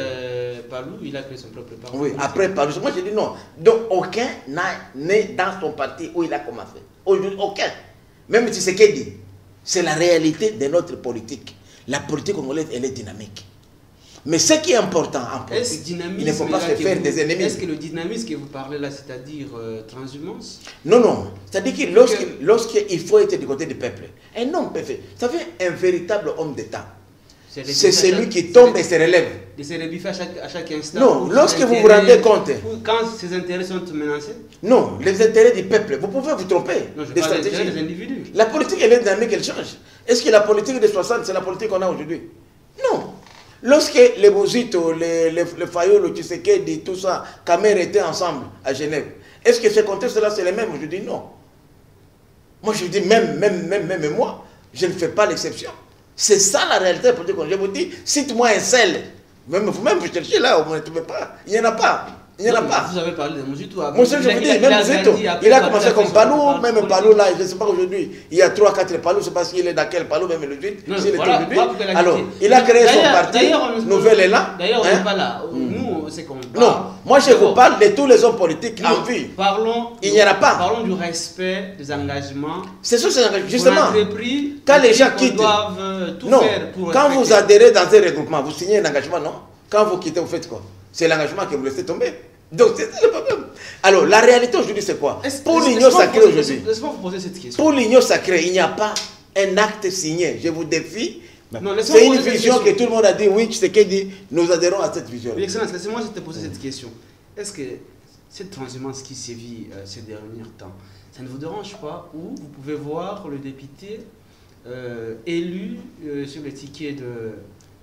Speaker 1: Palou, il a créé son propre parti.
Speaker 2: Oui, après Palou. Moi, je dis non. Donc, aucun n'a né dans son parti où il a commencé. Aujourd'hui, aucun. Même si c'est qu'il dit, c'est la réalité de notre politique. La politique congolaise, elle est dynamique. Mais ce qui est important en politique, il ne faut pas se faire des ennemis.
Speaker 1: Est-ce que le dynamisme que vous parlez là, c'est-à-dire transhumance?
Speaker 2: Non, non. C'est-à-dire que lorsqu'il faut être du côté du peuple, un homme peut faire. Ça fait un véritable homme d'État. c'est celui qui tombe et se relève.
Speaker 1: De se rebiffer à chaque instant.
Speaker 2: Non, lorsque vous vous rendez compte.
Speaker 1: Quand ses intérêts sont menacés.
Speaker 2: Non, les intérêts du peuple. Vous pouvez vous tromper.
Speaker 1: Non, je parle des intérêts des individus.
Speaker 2: La politique, elle est dynamique, elle change. Est-ce que la politique de 60, c'est la politique qu'on a aujourd'hui? Non. Lorsque les Bozito, les Fayot, le Tshisekedi, tout ça, Kamer étaient ensemble à Genève, est-ce que ces contextes-là, c'est les mêmes? Je dis non. Moi, je dis même moi, je ne fais pas l'exception. C'est ça la réalité politique. Je vous dis, cite-moi un seul. Même vous-même, vous cherchez là, vous ne trouvez pas. Il n'y en a pas. Il n'y en a pas.
Speaker 1: Vous avez parlé de Mozito.
Speaker 2: Moi, je vous dis, même Mozito, il a commencé comme Palou, même Palou là, je ne sais pas aujourd'hui, il y a 3-4 Palou, je ne sais pas s'il est dans quel Palou, même le 8, s'il est aujourd'hui. Alors, il a créé son parti, Nouvel Élan.
Speaker 1: D'ailleurs, on n'est pas là. Nous, c'est qu'on parle.
Speaker 2: Non, moi je vous parle de tous les hommes politiques en vie. Il n'y en a pas.
Speaker 1: Parlons du respect des engagements.
Speaker 2: C'est ça, c'est justement.
Speaker 1: Quand
Speaker 2: les gens quittent, non, quand vous adhérez dans un regroupement, vous signez un engagement, non? Quand vous quittez, vous faites quoi? C'est l'engagement que vous laissez tomber. Donc c'est le problème. Alors la réalité aujourd'hui c'est quoi? Pour l'union sacrée aujourd'hui.
Speaker 1: Laissez-moi vous poser cette question.
Speaker 2: Pour l'union sacrée, il n'y a pas un acte signé. Je vous défie. C'est une vision que tout le monde a dit, oui, c'est qu'il dit, nous adhérons à cette vision.
Speaker 1: Excellence, laissez-moi te poser cette question. Est-ce que cette transhumance qui sévit ces derniers temps, ça ne vous dérange pas? Ou vous pouvez voir le député élu sur le ticket de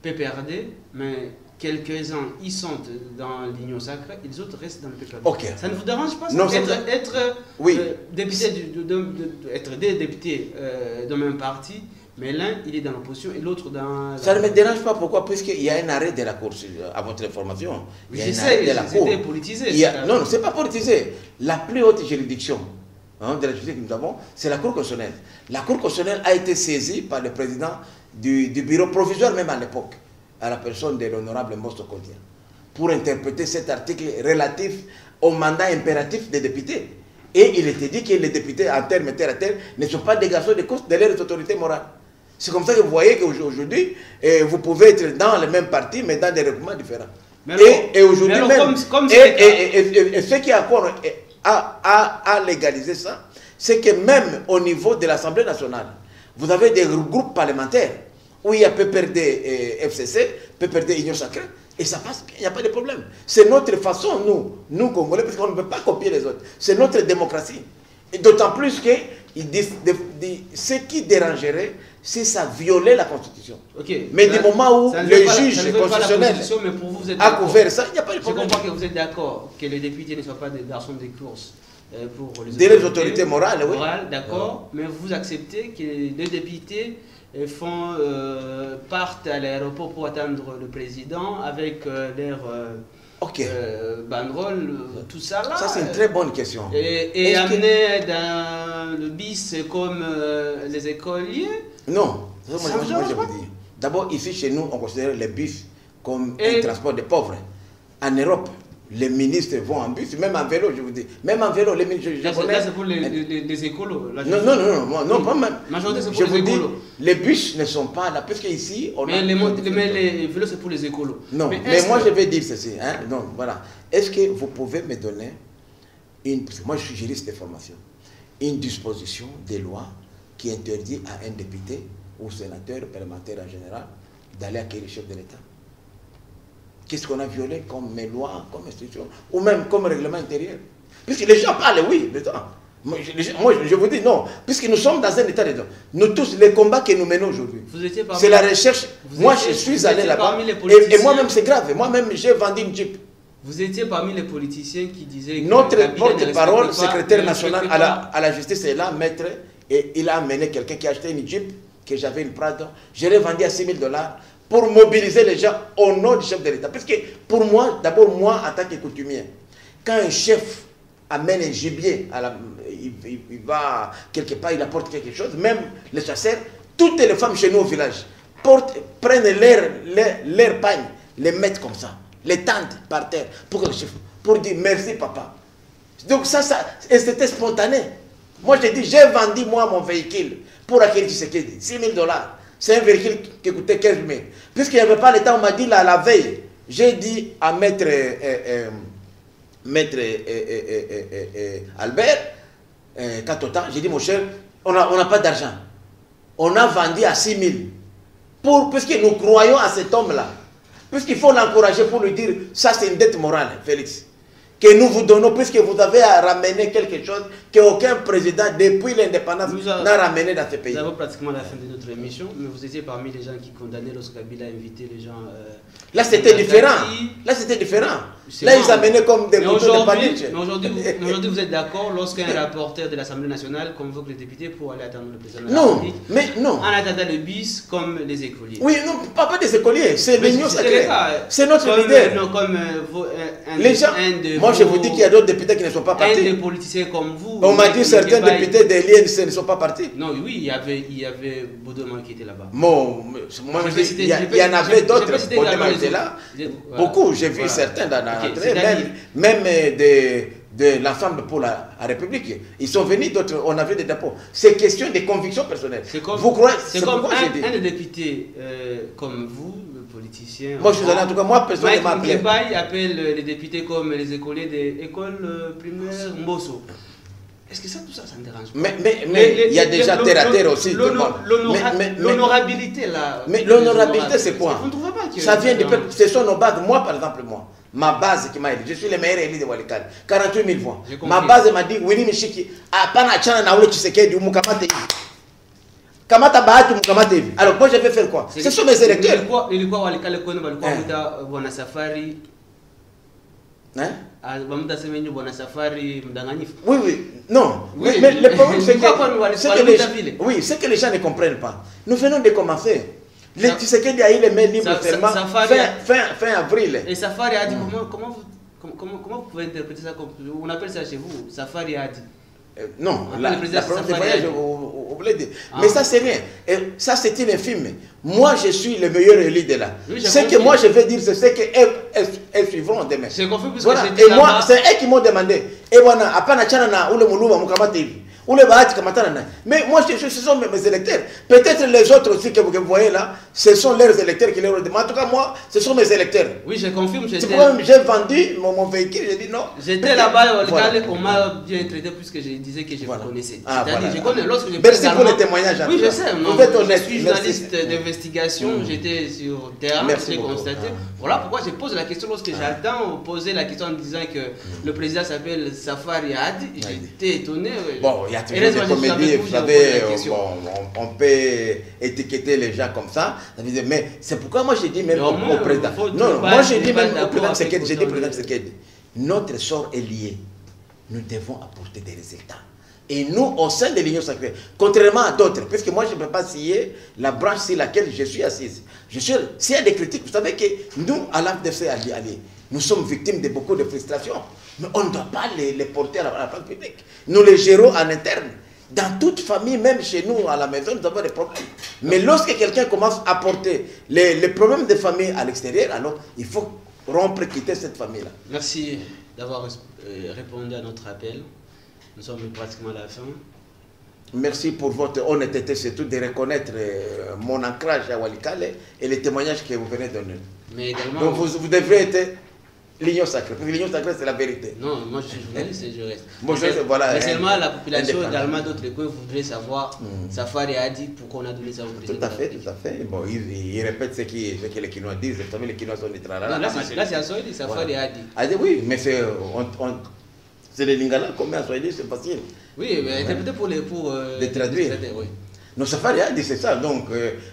Speaker 1: PPRD, mais quelques-uns, ils sont dans l'union sacrée, et les autres restent dans le PPRD.
Speaker 2: Okay.
Speaker 1: Ça ne vous dérange pas?
Speaker 2: Non,
Speaker 1: être
Speaker 2: oui.
Speaker 1: être des députés d'un même parti, mais l'un, il est dans l'opposition et l'autre dans...
Speaker 2: Ça ne me dérange pas, pourquoi? Puisqu'il y a un arrêt de la Cour, à votre information. Il y a un arrêt de la Cour.
Speaker 1: C'était politisé.
Speaker 2: Non, ce n'est pas politisé. La plus haute juridiction de la justice que nous avons, c'est la Cour constitutionnelle. La Cour constitutionnelle a été saisie par le président du bureau provisoire, même à l'époque, à la personne de l'honorable Mosto Kodia, pour interpréter cet article relatif au mandat impératif des députés. Et il était dit que les députés, en termes terre à terre, ne sont pas des garçons de cause de leurs autorités morales. C'est comme ça que vous voyez qu'aujourd'hui, vous pouvez être dans le même parti, mais dans des regroupements différents. Et aujourd'hui même, et ce qui a légalisé ça, c'est que même au niveau de l'Assemblée nationale, vous avez des groupes parlementaires où il y a PPRD FCC, PPRD Union Sacrée, et ça passe bien, il n'y a pas de problème. C'est notre façon, nous Congolais, parce qu'on ne peut pas copier les autres. C'est notre démocratie. Et d'autant plus que ce qui dérangerait, c'est ça violer la Constitution.
Speaker 1: Okay.
Speaker 2: Mais du moment où le juge constitutionnel a couvert ça, il n'y a pas de problème.
Speaker 1: Je comprends que vous êtes d'accord que les députés ne soient pas des garçons de course pour
Speaker 2: les autorités morales, oui.
Speaker 1: D'accord, mais vous acceptez que les députés partent à l'aéroport pour attendre le président avec leur banderole, tout ça là.
Speaker 2: Ça c'est une très bonne question.
Speaker 1: Et amener dans le bis comme les écoliers.
Speaker 2: Non, moi je vous dis. D'abord ici chez nous on considère les bus comme un transport de pauvres. En Europe, les ministres vont en bus, même en vélo, je vous dis. Même en vélo, les ministres.
Speaker 1: Là, c'est pour les écolos. Là,
Speaker 2: non, pas même.
Speaker 1: Majorité, c'est pour les écolos.
Speaker 2: Les bus ne sont pas là, parce qu'ici, on
Speaker 1: mais les vélos, c'est pour les écolos.
Speaker 2: Non, mais moi, je vais dire ceci. Hein? Non, voilà. Est-ce que vous pouvez me donner, parce que moi, je suis juriste de formation, une disposition des lois qui interdit à un député ou sénateur, parlementaire en général, d'aller accueillir le chef de l'État? Qu'est-ce qu'on a violé comme loi, comme institution, ou même comme règlement intérieur? Puisque les gens parlent, oui, moi, je vous dis non, puisque nous sommes dans un état de droit. Nous tous, les combats que nous menons aujourd'hui, c'est la recherche. Moi, je suis allé là-bas, et moi-même, c'est grave. Moi-même, j'ai vendu une Jeep.
Speaker 1: Vous étiez parmi les politiciens qui disaient que
Speaker 2: notre porte-parole, secrétaire national à la justice, est là, maître, et il a amené quelqu'un qui a acheté une Jeep, que j'avais une Prado. Je l'ai vendue à $6 000. Pour mobiliser les gens au nom du chef de l'État. Parce que pour moi, d'abord moi, en tant que coutumier, quand un chef amène un gibier, il va quelque part, il apporte quelque chose, même les chasseurs, toutes les femmes chez nous au village prennent leur pagne, les mettent comme ça, les tendent par terre, pour dire merci papa. Donc ça c'était spontané. Moi je dis, j'ai vendu moi mon véhicule pour acquérir du Tshisekedi, $6 000. C'est un véhicule qui coûtait 15 000. Puisqu'il n'y avait pas le temps, on m'a dit la veille, j'ai dit à maître Albert Katota, j'ai dit mon cher, on n'a pas d'argent. On a vendu à 6 000. puisque nous croyons à cet homme-là, puisqu'il faut l'encourager pour lui dire, ça c'est une dette morale, Félix, que nous vous donnons, puisque vous avez ramené quelque chose qu'aucun président depuis l'indépendance n'a ramené dans ce pays.
Speaker 1: Nous avons pratiquement la fin de notre émission, mais vous étiez parmi les gens qui condamnaient lorsque Kabila a invité les gens.
Speaker 2: Là c'était différent. Là c'était différent. Là ils amenaient comme des moutons de panique.
Speaker 1: Mais aujourd'hui vous êtes d'accord lorsqu'un rapporteur de l'Assemblée nationale convoque les députés pour aller attendre le président de la République.
Speaker 2: Mais non.
Speaker 1: En attendant le bis comme les écoliers.
Speaker 2: Oui, non, pas des écoliers, c'est l'Union sacrée. C'est notre leader. Les gens, moi je vous dis qu'il y a d'autres députés qui ne sont pas partis.
Speaker 1: Des politiciens comme vous.
Speaker 2: On m'a dit certains députés des l'INC ne sont pas partis.
Speaker 1: Non, oui, il y avait Baudeman qui était là-bas.
Speaker 2: Bon, moi il y en avait d'autres. Baudeman était là. Beaucoup, j'ai vu certains dans la rentrée, même de l'ensemble pour la République. Ils sont venus, d'autres, on a vu des dépôts. C'est question de convictions personnelles.
Speaker 1: Vous croyez, c'est comme un des députés comme vous, le politicien.
Speaker 2: Moi, je suis allé, en tout cas, moi, personnellement,
Speaker 1: Mike appelle les députés comme les écoliers des écoles primaires Mbosso. Est-ce que tout ça ne dérange pas?
Speaker 2: Mais il y a déjà terre à terre aussi.
Speaker 1: L'honorabilité là.
Speaker 2: Mais l'honorabilité, c'est quoi?
Speaker 1: Vous ne trouvez pas que
Speaker 2: ça vient du peuple. Ce sont nos bases. Moi, par exemple, ma base qui m'a aidé, je suis le meilleur élu de Walikale, 48 000 voix. Ma base m'a dit, Willy Mishiki, apana chana na ule Tshisekedi, umukamate hivi. Kamata bahati umukamate hivi. Alors moi, je vais faire quoi? Ce sont mes électeurs.
Speaker 1: Ilikuwa Walikale kwenu walikuwa muda bwana Safari.
Speaker 2: Hein?
Speaker 1: Oui,
Speaker 2: non.
Speaker 1: Oui,
Speaker 2: mais le problème, c'est que les gens ne comprennent pas. Nous venons de commencer. Le Tshisekedi a eu les mains libres seulement fin avril.
Speaker 1: Et Safari a dit, comment vous pouvez interpréter ça? On appelle ça chez vous, Safari a dit.
Speaker 2: Non, la province de voyage, vous voulez dire. Mais ça, c'est rien. Et ça, c'est une infime. Moi, je suis le meilleur élu de là. Ce que moi, je vais dire, c'est ce qu'elles suivront demain.
Speaker 1: C'est confus parce
Speaker 2: voilà.
Speaker 1: que
Speaker 2: Et moi, c'est eux qui m'ont demandé. Et voilà, après, na ule muluba mukamate hivi. Mais moi, ce sont mes électeurs. Peut-être les autres aussi que vous voyez là, ce sont leurs électeurs qui les demandent. En tout cas, moi, ce sont mes électeurs.
Speaker 1: Oui, je confirme.
Speaker 2: C'est pourquoi j'ai vendu mon véhicule, j'ai dit non.
Speaker 1: J'étais là-bas, on m'a bien traité puisque je disais que je vous connaissais.
Speaker 2: C'est-à-dire,
Speaker 1: je connais lorsque je
Speaker 2: merci pour le témoignage.
Speaker 1: Oui, je sais.
Speaker 2: Vous êtes honnête.
Speaker 1: Je suis journaliste d'investigation, j'étais sur le terrain, j'ai constaté. Voilà pourquoi je pose la question lorsque j'attends poser la question en disant que le président s'appelle Safari Hadi. J'étais étonné.
Speaker 2: Bon, il y a toujours des comédies, vous savez, on peut étiqueter les gens comme ça. Mais c'est pourquoi moi j'ai dit même au président. Non, moi j'ai dit même au président Tshisekedi, j'ai dit président Tshisekedi, notre sort est lié. Nous devons apporter des résultats. Et nous, au sein de l'Union sacrée, contrairement à d'autres, puisque moi je ne peux pas scier la branche sur laquelle je suis assise. S'il y a des critiques, vous savez que nous, à l'AFDC alliés, nous sommes victimes de beaucoup de frustrations. Mais on ne doit pas les porter à la place publique. Nous les gérons en interne. Dans toute famille, même chez nous, à la maison, nous avons des problèmes. Mais lorsque quelqu'un commence à porter les problèmes de famille à l'extérieur, alors il faut rompre, quitter cette famille-là.
Speaker 1: Merci d'avoir répondu à notre appel. Nous sommes pratiquement à la fin.
Speaker 2: Merci pour votre honnêteté, surtout de reconnaître mon ancrage à Walikale et les témoignages que vous venez de donner.
Speaker 1: Mais également,
Speaker 2: donc vous devrez être l'Union sacrée. Parce que l'Union sacrée, c'est la vérité.
Speaker 1: Non, moi je suis journaliste et je reste.
Speaker 2: Bon, voilà,
Speaker 1: mais seulement la population également d'autres coins voudrait savoir Safari a dit pourquoi on a donné ça au président.
Speaker 2: Tout à fait, tout à fait. Bon, il répète ce que les Kinois disent. Vous savez, les Kinois sont des tralala.
Speaker 1: Là, c'est à Swahili, Safari a dit.
Speaker 2: Ah, oui, mais c'est les Lingala qu'on met à Swahili, c'est facile.
Speaker 1: Oui, mais interpréter pour
Speaker 2: les traduire. Oui. Non, Safari a dit c'est ça, donc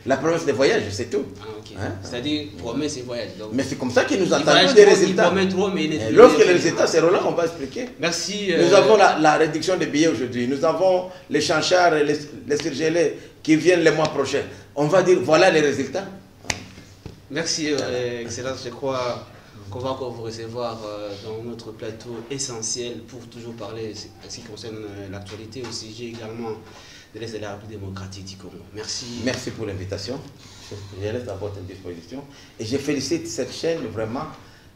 Speaker 2: la promesse de voyage, c'est tout.
Speaker 1: Ah, ok. Hein? C'est-à-dire promesse et voyage. Donc,
Speaker 2: mais c'est comme ça que nous attendons des résultats. Et lorsque les résultats seront là, on va expliquer.
Speaker 1: Merci.
Speaker 2: Nous avons la réduction des billets aujourd'hui. Nous avons les chanchards, les surgelés qui viennent le mois prochain. On va dire voilà les résultats.
Speaker 1: Merci, Excellence. Je crois qu'on va encore vous recevoir dans notre plateau essentiel pour toujours parler en ce qui concerne l'actualité au sujet également de l'Est de la République démocratique du Congo. Merci.
Speaker 2: Merci pour l'invitation. Je reste à votre disposition. Et je félicite cette chaîne vraiment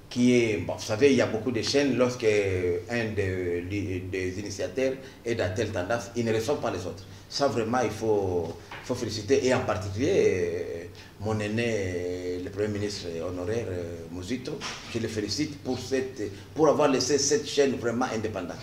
Speaker 2: qui est... Bon, vous savez, il y a beaucoup de chaînes. Lorsque un des initiateurs est dans telle tendance, il ne ressemble pas les autres. Ça, vraiment, il faut féliciter. Et en particulier, mon aîné, le Premier ministre honoraire Muzito, je le félicite pour avoir laissé cette chaîne vraiment indépendante.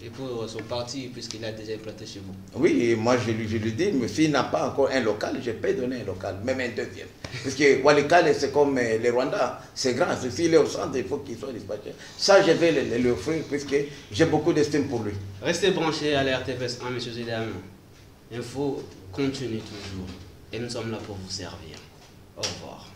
Speaker 1: Et pour son parti, puisqu'il a déjà implanté chez vous?
Speaker 2: Oui, moi je lui dis, mais s'il n'a pas encore un local, je peux donner un local, même un deuxième. Parce que Walikale, c'est comme le Rwanda, c'est grand. S'il est au centre, il faut qu'il soit dispatché. Ça, je vais lui offrir, puisque j'ai beaucoup d'estime pour lui.
Speaker 1: Restez branchés à la RTVS 1, messieurs et dames. Info continue toujours. Et nous sommes là pour vous servir. Au revoir.